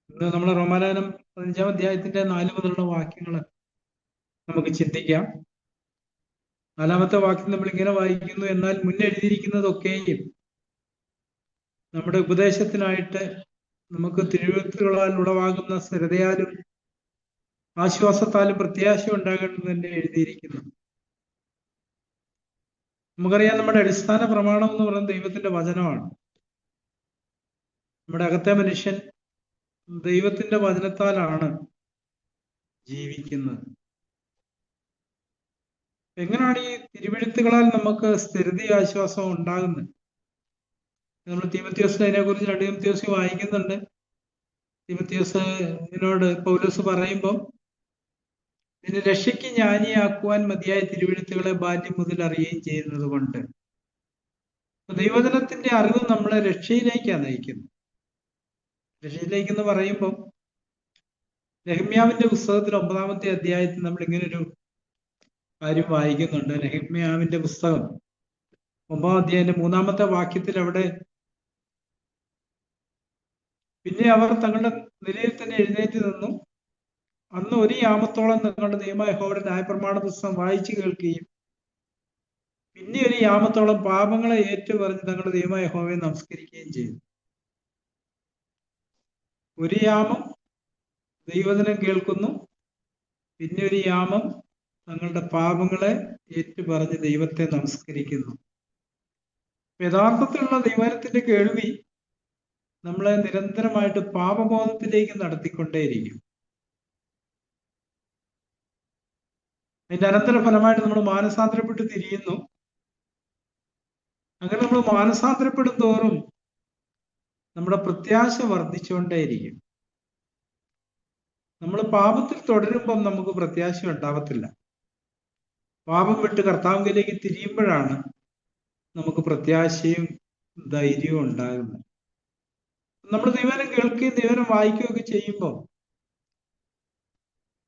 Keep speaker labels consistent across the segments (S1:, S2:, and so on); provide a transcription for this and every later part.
S1: ഇന്ന് നമ്മൾ റോമാലേഖനം 15-ാം അധ്യായത്തിന്റെ 4 മുതലുള്ള വാക്യങ്ങൾ നമുക്ക് ചിന്തിക്കാം. 4-ാമത്തെ വാക്യം നമ്മൾ ഇങ്ങനെ വായിക്കുന്നു: എന്നാൽ മുന്നെഴുതിയിരിക്കുന്നതൊക്കെയും നമ്മുടെ ഉപദേശത്തിനായിട്ട് നമുക്ക് തിരുവെഴുത്തുകളാൽ ഉളവാകുന്ന സ്ഥിരതയാലും ആശ്വാസത്താലും പ്രത്യാശ ഉണ്ടാകേണ്ടത് തന്നെ എഴുതിയിരിക്കുന്നു. നമുക്കറിയാം, നമ്മുടെ അടിസ്ഥാന പ്രമാണം എന്ന് പറയുന്നത് ദൈവത്തിന്റെ വചനമാണ്. നമ്മുടെ അകത്തെ മനുഷ്യൻ ദൈവത്തിന്റെ വചനത്താലാണ് ജീവിക്കുന്നത്. എങ്ങനെയാണ് ഈ തിരുവെഴുത്തുകളാൽ നമുക്ക് സ്ഥിരതയും ആശ്വാസവും ഉണ്ടാകുന്നത്? നമ്മൾ തീമോഥെയോസിൽ അതിനെക്കുറിച്ച് 2 തീമോഥെയോസിൽ വായിക്കുന്നുണ്ട്. തീമോഥെയോസിനോട് പൗലോസ് പറയുമ്പോൾ, നിന്നെ രക്ഷയ്ക്ക് ജ്ഞാനിയാക്കുവാൻ മതിയായ തിരുവെഴുത്തുകളെ ബാല്യം മുതൽ അറിയുകയും ചെയ്യുന്നത് കൊണ്ട്. ദൈവജനത്തിന്റെ അറിവ് നമ്മളെ രക്ഷയിലേക്കാണ് നയിക്കുന്നത്. രക്ഷയിലേക്കെന്ന് പറയുമ്പോൾ, നെഹമ്യാവിന്റെ പുസ്തകത്തിൽ 9-ാമത്തെ അധ്യായത്തിൽ നമ്മൾ ഇങ്ങനൊരു കാര്യം വായിക്കുന്നുണ്ട്. നെഹമ്യാവിന്റെ പുസ്തകം 9-ാം അധ്യായത്തിന്റെ 3-ാമത്തെ വാക്യത്തിൽ അവിടെ, പിന്നെ അവർ തങ്ങളുടെ നിലയിൽ തന്നെ എഴുന്നേറ്റ് നിന്നു, അന്ന് ഒരു യാമത്തോളം തങ്ങളുടെ ദൈവമായ യഹോവയുടെ ന്യായപ്രമാണ പുസ്തകം വായിച്ചു കേൾക്കുകയും പിന്നെ ഒരു യാമത്തോളം പാപങ്ങളെ ഏറ്റുപറഞ്ഞ് തങ്ങളുടെ ദൈവമായ യഹോവയെ നമസ്കരിക്കുകയും ചെയ്തു. ഒരു യാമം ദൈവവചനം കേൾക്കുന്നു, പിന്നെ ഒരു യാമം തങ്ങളുടെ പാപങ്ങളെ ഏറ്റുപറഞ്ഞ് ദൈവത്തെ നമസ്കരിക്കുന്നു. യഥാർത്ഥത്തിലുള്ള ദൈവത്തിന്റെ കേൾവി നമ്മളെ നിരന്തരമായിട്ട് പാപബോധത്തിലേക്ക് നടത്തിക്കൊണ്ടേയിരിക്കും. അതിന്റെ അനന്തരഫലമായിട്ട് നമ്മൾ മാനസാന്തരപ്പെട്ട് തിരിയുന്നു. അങ്ങനെ നമ്മൾ മാനസാന്തരപ്പെടും തോറും നമ്മുടെ പ്രത്യാശ വർദ്ധിച്ചുകൊണ്ടേയിരിക്കും. നമ്മൾ പാപത്തിൽ തുടരുമ്പം നമുക്ക് പ്രത്യാശ ഉണ്ടാവത്തില്ല. പാപം വിട്ട് കർത്താവിലേക്ക് തിരിയുമ്പോഴാണ് നമുക്ക് പ്രത്യാശയും ധൈര്യവും ഉണ്ടാകുന്നത്. നമ്മൾ ദൈവനം കേൾക്കുകയും ദൈവനം വായിക്കുകയൊക്കെ ചെയ്യുമ്പോൾ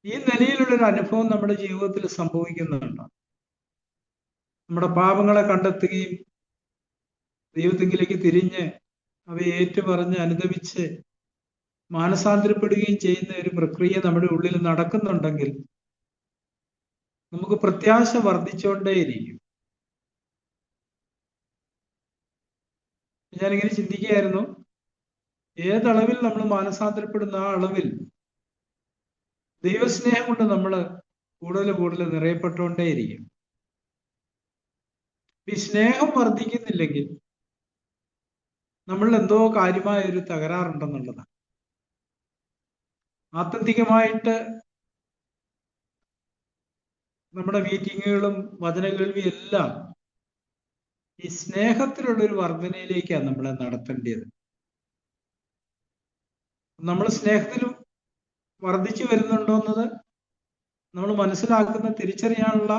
S1: ഈ നിലയിലുള്ളൊരു അനുഭവം നമ്മുടെ ജീവിതത്തിൽ സംഭവിക്കുന്നുണ്ട്. നമ്മുടെ പാപങ്ങളെ കണ്ടെത്തുകയും ദൈവത്തിലേക്ക് തിരിഞ്ഞ് അവയെ ഏറ്റുപറഞ്ഞ് അനുദപിച്ച് മാനസാന്തരപ്പെടുകയും ചെയ്യുന്ന ഒരു പ്രക്രിയ നമ്മുടെ ഉള്ളിൽ നടക്കുന്നുണ്ടെങ്കിൽ നമുക്ക് പ്രത്യാശ വർദ്ധിച്ചുകൊണ്ടേയിരിക്കും. ഞാനിങ്ങനെ ചിന്തിക്കുകയായിരുന്നു, ഏതളവിൽ നമ്മൾ മാനസാന്തരപ്പെടുന്ന ആ അളവിൽ ദൈവസ്നേഹം കൊണ്ട് നമ്മൾ കൂടുതൽ കൂടുതൽ നിറയപ്പെട്ടുകൊണ്ടേയിരിക്കും. ഈ സ്നേഹം വർദ്ധിക്കുന്നില്ലെങ്കിൽ നമ്മൾ എന്തോ കാര്യമായ ഒരു തകരാറുണ്ടെന്നുള്ളതാണ്. ആത്യന്തികമായിട്ട് നമ്മുടെ മീറ്റിങ്ങുകളും വചനകേൾവിയും എല്ലാം ഈ സ്നേഹത്തിലുള്ളൊരു വർധനയിലേക്കാണ് നമ്മളെ നടത്തേണ്ടത്. നമ്മൾ സ്നേഹത്തിലും വർദ്ധിച്ചു വരുന്നുണ്ടോന്നത് നമ്മൾ മനസ്സിലാക്കുന്ന, തിരിച്ചറിയാനുള്ള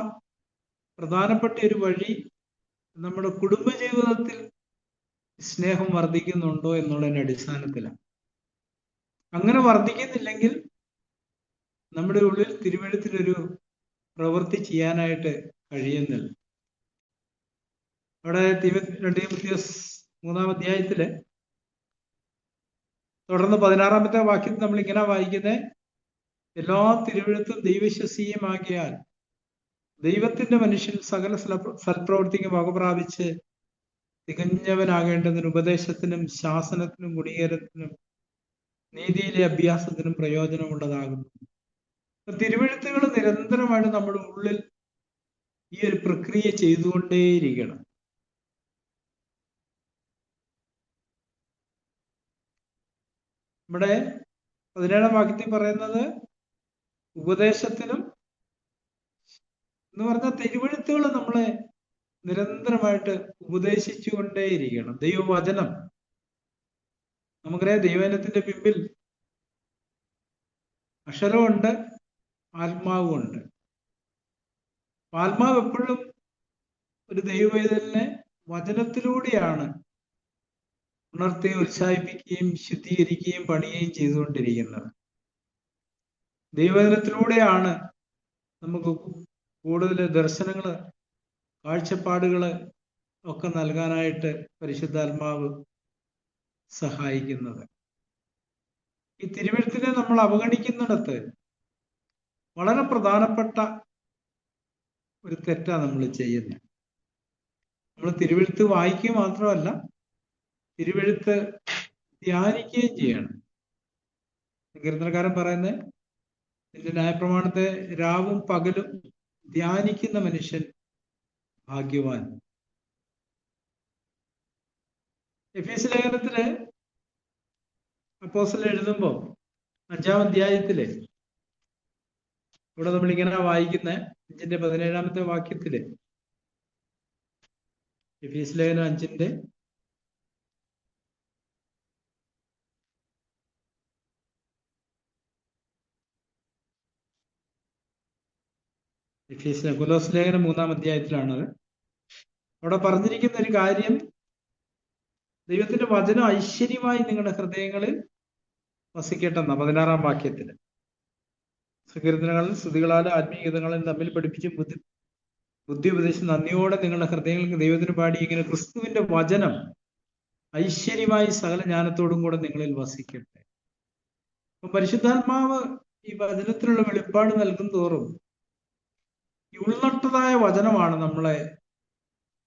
S1: പ്രധാനപ്പെട്ട ഒരു വഴി നമ്മുടെ കുടുംബജീവിതത്തിൽ സ്നേഹം വർദ്ധിക്കുന്നുണ്ടോ എന്നുള്ളതിന്റെ അടിസ്ഥാനത്തിലാണ്. അങ്ങനെ വർദ്ധിക്കുന്നില്ലെങ്കിൽ നമ്മുടെ ഉള്ളിൽ തിരുവെഴുത്തിലൊരു പ്രവൃത്തി ചെയ്യാനായിട്ട് കഴിയുന്നില്ല. അവിടെ 2 തീമോഥെയോസ് 3-ാം അധ്യായത്തില് തുടർന്ന് 16-ാമത്തെ വാക്യത്തിൽ നമ്മൾ ഇങ്ങനെ വായിക്കുന്നത്: എല്ലാ തിരുവെഴുത്തും ദൈവശസ്യമാകിയാൽ ദൈവത്തിന്റെ മനുഷ്യൻ സകല സൽപ്രവൃത്തിക്ക് വകപ്രാപിച്ച് തികഞ്ഞവനാകേണ്ടതിന് ഉപദേശത്തിനും ശാസനത്തിനും ഗുണീകരണത്തിനും നീതിയിലെ അഭ്യാസത്തിനും പ്രയോജനമുള്ളതാകുന്നു. തിരുവെഴുത്തുകൾ നിരന്തരമായിട്ട് നമ്മുടെ ഉള്ളിൽ ഈ ഒരു പ്രക്രിയ ചെയ്തുകൊണ്ടേയിരിക്കണം. ഇവിടെ 17-ാം വാക്യത്തിൽ പറയുന്നത് ഉപദേശത്തിനും എന്ന് പറഞ്ഞ തിരുവെഴുത്തുകൾ നമ്മളെ നിരന്തരമായിട്ട് ഉപദേശിച്ചുകൊണ്ടേയിരിക്കണം. ദൈവവചനം, നമുക്കറിയാം, ദൈവവചനത്തിന്റെ പിമ്പിൽ അക്ഷരമുണ്ട്, ആത്മാവുമുണ്ട്. ആത്മാവ് എപ്പോഴും ഒരു ദൈവവേദനെ വചനത്തിലൂടെയാണ് ഉണർത്തി ഉത്സാഹിപ്പിക്കുകയും ശുദ്ധീകരിക്കുകയും പണിയുകയും ചെയ്തുകൊണ്ടിരിക്കുന്നത്. ദൈവവചനത്തിലൂടെയാണ് നമുക്ക് കൂടുതൽ ദർശനങ്ങള്, കാഴ്ചപ്പാടുകള് ഒക്കെ നൽകാനായിട്ട് പരിശുദ്ധാത്മാവ് സഹായിക്കുന്നത്. ഈ തിരുവെഴുത്തിനെ നമ്മൾ അവഗണിക്കുന്നിടത്ത് വളരെ പ്രധാനപ്പെട്ട ഒരു തെറ്റാണ് നമ്മൾ ചെയ്യുന്നത്. നമ്മൾ തിരുവെഴുത്ത് വായിക്കുക മാത്രമല്ല, തിരുവെഴുത്ത് ധ്യാനിക്കുകയും ചെയ്യണം. കീർത്തനക്കാരൻ പറയുന്നത്, നിന്റെ ന്യായപ്രമാണത്തെ രാവും പകലും ധ്യാനിക്കുന്ന മനുഷ്യൻ ഭാഗ്യവാൻ. എഫേസ്യ ലേഖനത്തില് അപ്പോസ്തലൻ എഴുതുമ്പോൾ 5-ാം അധ്യായത്തില് ഇവിടെ നമ്മളിങ്ങനെ വായിക്കുന്ന 5-ന്റെ 17 എഫേസ്യ ലേഖനം 5-ന്റെ കൊലോസ് ലേഖനം 3-ാം അധ്യായത്തിലാണത്. അവിടെ പറഞ്ഞിരിക്കുന്ന ഒരു കാര്യം, ദൈവത്തിന്റെ വചനം ഐശ്വര്യമായി നിങ്ങളുടെ ഹൃദയങ്ങളിൽ വസിക്കട്ടെന്ന 16-ാം വാക്യത്തില്. സങ്കീർത്തനങ്ങളിൽ സ്തുതികളാലും ആത്മീയഗീതങ്ങളും തമ്മിൽ പഠിപ്പിച്ചും ബുദ്ധി ഉപദേശിച്ച് നന്ദിയോടെ നിങ്ങളുടെ ഹൃദയങ്ങൾക്ക് ദൈവത്തിന് പാടി, ഇങ്ങനെ ക്രിസ്തുവിന്റെ വചനം ഐശ്വര്യമായി സകല ജ്ഞാനത്തോടും കൂടെ നിങ്ങളിൽ വസിക്കട്ടെ. അപ്പൊ പരിശുദ്ധാത്മാവ് ഈ വചനത്തിലുള്ള വെളിപ്പാട് നൽകും തോറും ഈ ഉൾനട്ടതായ വചനമാണ് നമ്മളെ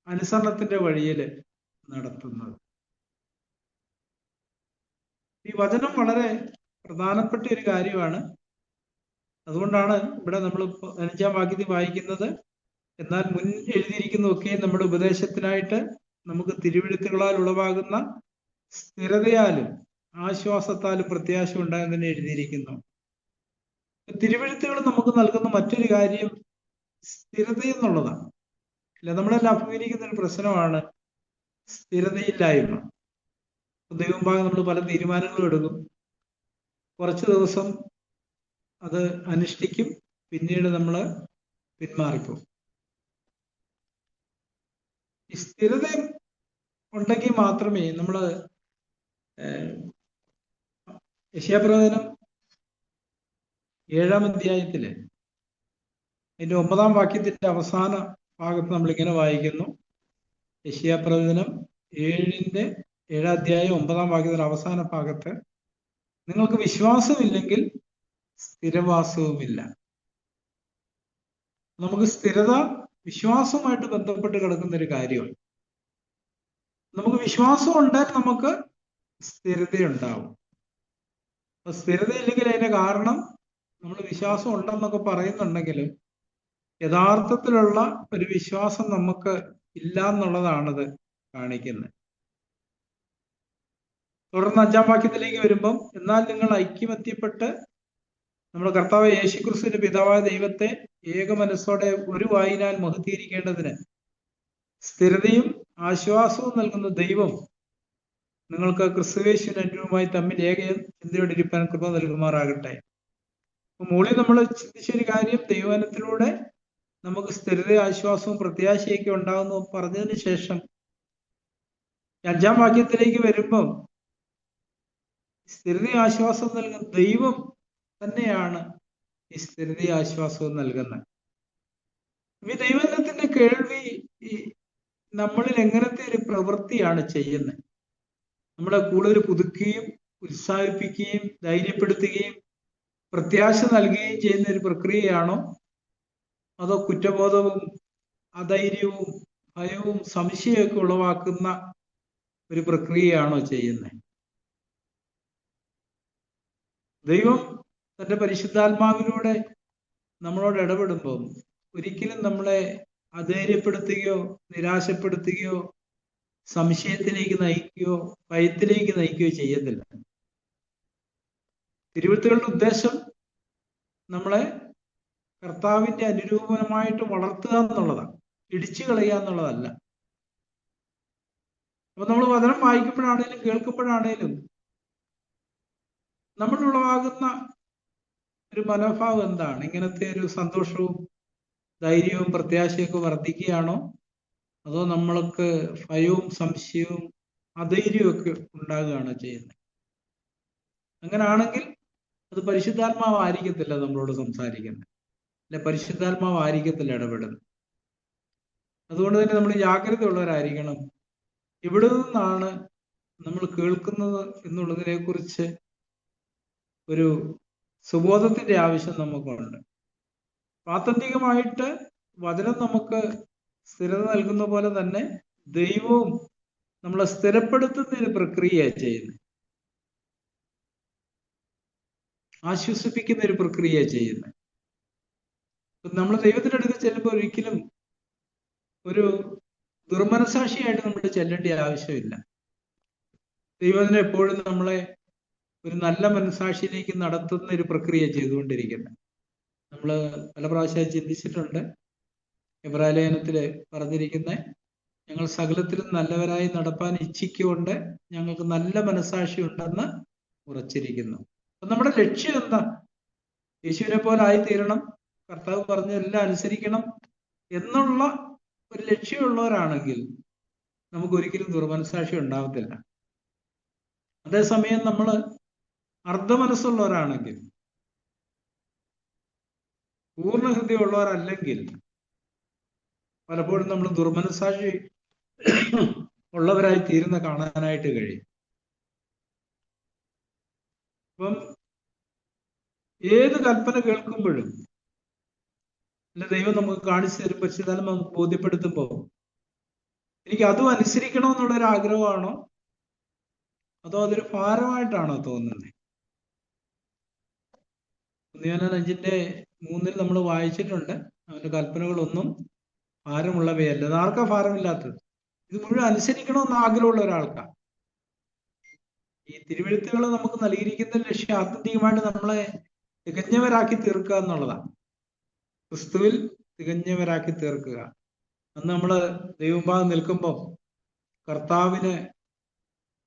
S1: അനുസരണത്തിന്റെ വഴിയിൽ നടത്തുന്നത്. ഈ വചനം വളരെ പ്രധാനപ്പെട്ട ഒരു കാര്യമാണ്. അതുകൊണ്ടാണ് ഇവിടെ നമ്മൾ 15-ാം വാക്യത്തിൽ വായിക്കുന്നത്, എന്നാൽ മുൻ എഴുതിയിരിക്കുന്നതൊക്കെ നമ്മുടെ ഉപദേശത്തിനായിട്ട് നമുക്ക് തിരുവെഴുത്തുകളാൽ ഉളവാകുന്ന സ്ഥിരതയാലും ആശ്വാസത്താലും പ്രത്യാശ ഉണ്ടായെന്ന് തന്നെ എഴുതിയിരിക്കുന്നു. തിരുവെഴുത്തുകൾ നമുക്ക് നൽകുന്ന മറ്റൊരു കാര്യം സ്ഥിരത എന്നുള്ളതാണ്. അല്ല, നമ്മളെല്ലാം അഭിമുഖീകരിക്കുന്ന ഒരു പ്രശ്നമാണ് സ്ഥിരതയില്ലായ്മ. ദൈവമുമ്പാകെ നമ്മൾ പല തീരുമാനങ്ങളും എടുക്കും, കുറച്ച് ദിവസം അത് അനുഷ്ഠിക്കും, പിന്നീട് നമ്മൾ പിന്മാറിപ്പോകും. ഈ സ്ഥിരത ഉണ്ടെങ്കിൽ മാത്രമേ നമ്മൾ യെശയ്യാപ്രവചനം 7-ാം അധ്യായത്തില് അതിന്റെ 9-ാം വാക്യത്തിന്റെ അവസാന ഭാഗത്ത് നമ്മളിങ്ങനെ വായിക്കുന്നു. യെശയ്യാപ്രവചനം 7-ാം അധ്യായം 9-ാം വാക്യത്തിന്റെ അവസാന ഭാഗത്ത്, നിങ്ങൾക്ക് വിശ്വാസമില്ലെങ്കിൽ സ്ഥിരവാസവുമില്ല. നമുക്ക് സ്ഥിരത വിശ്വാസവുമായിട്ട് ബന്ധപ്പെട്ട് കിടക്കുന്ന ഒരു കാര്യമാണ്. നമുക്ക് വിശ്വാസം ഉണ്ടായാൽ നമുക്ക് സ്ഥിരതയുണ്ടാവും. അപ്പൊ സ്ഥിരതയില്ലെങ്കിൽ അതിന്റെ കാരണം, നമ്മൾ വിശ്വാസം ഉണ്ടെന്നൊക്കെ പറയുന്നുണ്ടെങ്കിലും യഥാർത്ഥത്തിലുള്ള ഒരു വിശ്വാസം നമുക്ക് ഇല്ല എന്നുള്ളതാണത് കാണിക്കുന്നത്. തുടർന്ന് 5-ാം വാക്യത്തിലേക്ക് വരുമ്പം, എന്നാൽ നിങ്ങൾ ഐക്യമത്യപ്പെട്ട് നമ്മുടെ കർത്താവ് യേശുക്രിസ്തുവിന്റെ പിതാവായ ദൈവത്തെ ഏക മനസ്സോടെ ഒരു വായിനാൽ മഹത്വീകരിക്കേണ്ടതിന് സ്ഥിരതയും ആശ്വാസവും നൽകുന്ന ദൈവം നിങ്ങൾക്ക് ക്രിസ്തുയേശുവിന് അനുരൂപമായി തമ്മിൽ ഏക ചിന്തയോടെ ഇരിപ്പാൻ കൃപ നൽകുമാറാകട്ടെ. അപ്പൊ മുകളിൽ നമ്മൾ ചിന്തിച്ചൊരു കാര്യം, ദൈവവചനത്തിലൂടെ നമുക്ക് സ്ഥിരത, ആശ്വാസവും പ്രത്യാശയൊക്കെ ഉണ്ടാകുന്നു പറഞ്ഞതിന് ശേഷം 5-ാം വാക്യത്തിലേക്ക് വരുമ്പം സ്ഥിരത ആശ്വാസം നൽകുന്ന ദൈവം തന്നെയാണ് ഈ സ്ഥിരത ആശ്വാസവും നൽകുന്നത്. ഈ ദൈവത്തിന്റെ കേൾവി നമ്മളിൽ എങ്ങനത്തെ ഒരു പ്രവൃത്തിയാണ് ചെയ്യുന്നത്? നമ്മളെ കൂടുതൽ പുതുക്കുകയും ഉത്സാഹിപ്പിക്കുകയും ധൈര്യപ്പെടുത്തുകയും പ്രത്യാശ നൽകുകയും ചെയ്യുന്ന ഒരു പ്രക്രിയയാണോ, അതോ കുറ്റബോധവും അധൈര്യവും ഭയവും സംശയമൊക്കെ ഉളവാക്കുന്ന ഒരു പ്രക്രിയയാണോ ചെയ്യുന്നത്? ദൈവം തന്റെ പരിശുദ്ധാത്മാവിലൂടെ നമ്മളോട് ഇടപെടുമ്പോൾ ഒരിക്കലും നമ്മളെ അധൈര്യപ്പെടുത്തുകയോ നിരാശപ്പെടുത്തുകയോ സംശയത്തിലേക്ക് നയിക്കുകയോ ഭയത്തിലേക്ക് നയിക്കുകയോ ചെയ്യത്തില്ല. തിരുവെഴുത്തുകളുടെ ഉദ്ദേശം നമ്മളെ കർത്താവിന്റെ അനുരൂപമായിട്ട് വളർത്തുക എന്നുള്ളതാണ്, ഇടിച്ചു കളയുക എന്നുള്ളതല്ല. അപ്പൊ നമ്മൾ വചനം വായിക്കുമ്പോഴാണേലും കേൾക്കുമ്പോഴാണേലും നമ്മളുളവാകുന്ന ഒരു മനോഭാവം എന്താണ്? ഇങ്ങനത്തെ ഒരു സന്തോഷവും ധൈര്യവും പ്രത്യാശയൊക്കെ വർദ്ധിക്കുകയാണോ, അതോ നമ്മൾക്ക് ഭയവും സംശയവും അധൈര്യവും ഒക്കെ ഉണ്ടാകുകയാണോ ചെയ്യുന്നത്? അങ്ങനാണെങ്കിൽ അത് പരിശുദ്ധാത്മാവായിരിക്കത്തില്ല നമ്മളോട് സംസാരിക്കുന്നത്, അല്ലെ പരിശുദ്ധാത്മാവായിരിക്കത്തില്ല ഇടപെടുന്നത്. അതുകൊണ്ട് തന്നെ നമ്മൾ ജാഗ്രത ഉള്ളവരായിരിക്കണം. എവിടെ നിന്നാണ് നമ്മൾ കേൾക്കുന്നത് എന്നുള്ളതിനെ കുറിച്ച് ഒരു സുബോധത്തിന്റെ ആവശ്യം നമുക്കുണ്ട്. ആത്യന്തികമായിട്ട് വചനം നമുക്ക് സ്ഥിരത നൽകുന്ന പോലെ തന്നെ ദൈവവും നമ്മളെ സ്ഥിരപ്പെടുത്തുന്ന ഒരു പ്രക്രിയയാണ് ചെയ്യുന്നത്, ആശ്വസിപ്പിക്കുന്ന ഒരു പ്രക്രിയ ചെയ്യുന്നത്. നമ്മൾ ദൈവത്തിന്റെ അടുത്ത് ചെല്ലുമ്പോൾ ഒരിക്കലും ഒരു ദുർമനസാക്ഷിയായിട്ട് നമ്മൾ ചെല്ലേണ്ട ആവശ്യമില്ല. ദൈവത്തിന് എപ്പോഴും നമ്മളെ ഒരു നല്ല മനസാക്ഷിയിലേക്ക് നടത്തുന്ന ഒരു പ്രക്രിയ ചെയ്തുകൊണ്ടിരിക്കുന്നത്. നമ്മൾ പല പ്രാവശ്യം ചിന്തിച്ചിട്ടുണ്ട്. എബ്രായ ലേഖനത്തില് പറഞ്ഞിരിക്കുന്ന ഞങ്ങൾ സകലത്തിലും നല്ലവരായി നടപ്പാൻ ഇച്ഛിക്കൊണ്ട് ഞങ്ങൾക്ക് നല്ല മനസാക്ഷി ഉണ്ടെന്ന് ഉറച്ചിരിക്കുന്നു. അപ്പൊ നമ്മുടെ ലക്ഷ്യം എന്താ? യേശുവിനെ പോലെ ആയിത്തീരണം, കർത്താവ് പറഞ്ഞതെല്ലാം അനുസരിക്കണം എന്നുള്ള ഒരു ലക്ഷ്യമുള്ളവരാണെങ്കിൽ നമുക്ക് ഒരിക്കലും ദുർമനസാക്ഷി ഉണ്ടാവത്തില്ല. അതേസമയം നമ്മൾ അർദ്ധമനസ്സുള്ളവരാണെങ്കിൽ, പൂർണ്ണ ഹൃദയമുള്ളവരല്ലെങ്കിൽ പലപ്പോഴും നമ്മൾ ദുർമനസാക്ഷി ഉള്ളവരായി തീരുന്ന കാണാനായിട്ട് കഴിയും. അപ്പം ഏത് കൽപ്പന കേൾക്കുമ്പോഴും അല്ല ദൈവം നമുക്ക് കാണിച്ചു തരും, പരിശുദ്ധാത്മ നമുക്ക് ബോധ്യപ്പെടുത്തുമ്പോൾ എനിക്ക് അതും അനുസരിക്കണമെന്നുള്ളൊരു ആഗ്രഹമാണോ അതോ അതൊരു ഭാരമായിട്ടാണോ തോന്നുന്നത്? 5:3 നമ്മൾ വായിച്ചിട്ടുണ്ട്, അവന്റെ കൽപ്പനകളൊന്നും ഭാരമുള്ളവയല്ല. ആർക്കാ ഭാരമില്ലാത്തത്? ഇത് മുഴുവൻ അനുസരിക്കണമെന്ന് ആഗ്രഹമുള്ള ഒരാൾക്കാണ്. ഈ തിരുവെഴുത്തുകൾ നമുക്ക് നൽകിയിരിക്കുന്ന ലക്ഷ്യം ആത്യന്തികമായിട്ട് നമ്മളെ തികഞ്ഞവരാക്കി തീർക്കുക എന്നുള്ളതാണ്. ക്രിസ്തുവിൽ തികഞ്ഞവരാക്കി തീർക്കുക. അന്ന് നമ്മൾ ദൈവഭാഗം നിൽക്കുമ്പോൾ കർത്താവിന്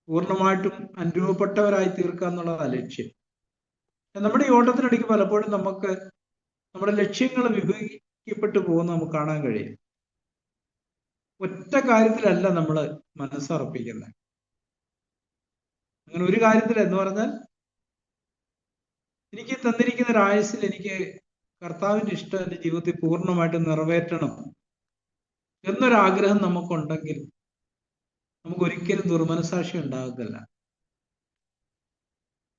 S1: പൂർണ്ണമായിട്ടും അനുരൂപപ്പെട്ടവരായി തീർക്കുക എന്നുള്ളതാണ് ലക്ഷ്യം. നമ്മുടെ ഈ ഓട്ടത്തിനിടയ്ക്ക് പലപ്പോഴും നമുക്ക് നമ്മുടെ ലക്ഷ്യങ്ങൾ വിഭജിക്കപ്പെട്ടു പോകുന്ന നമുക്ക് കാണാൻ കഴിയും. ഒറ്റ കാര്യത്തിലല്ല നമ്മൾ മനസ്സർപ്പിക്കുന്നത്. അങ്ങനെ ഒരു കാര്യത്തിൽ എന്ന് പറഞ്ഞാൽ എനിക്ക് തന്നിരിക്കുന്ന ഒരു ആയുസ്സിൽ എനിക്ക് കർത്താവിന്റെ ഇഷ്ടം എൻ്റെ ജീവിതത്തിൽ പൂർണ്ണമായിട്ട് നിറവേറ്റണം എന്നൊരാഗ്രഹം നമുക്കുണ്ടെങ്കിൽ നമുക്ക് ഒരിക്കലും ദുർമനസാക്ഷി ഉണ്ടാകത്തില്ല.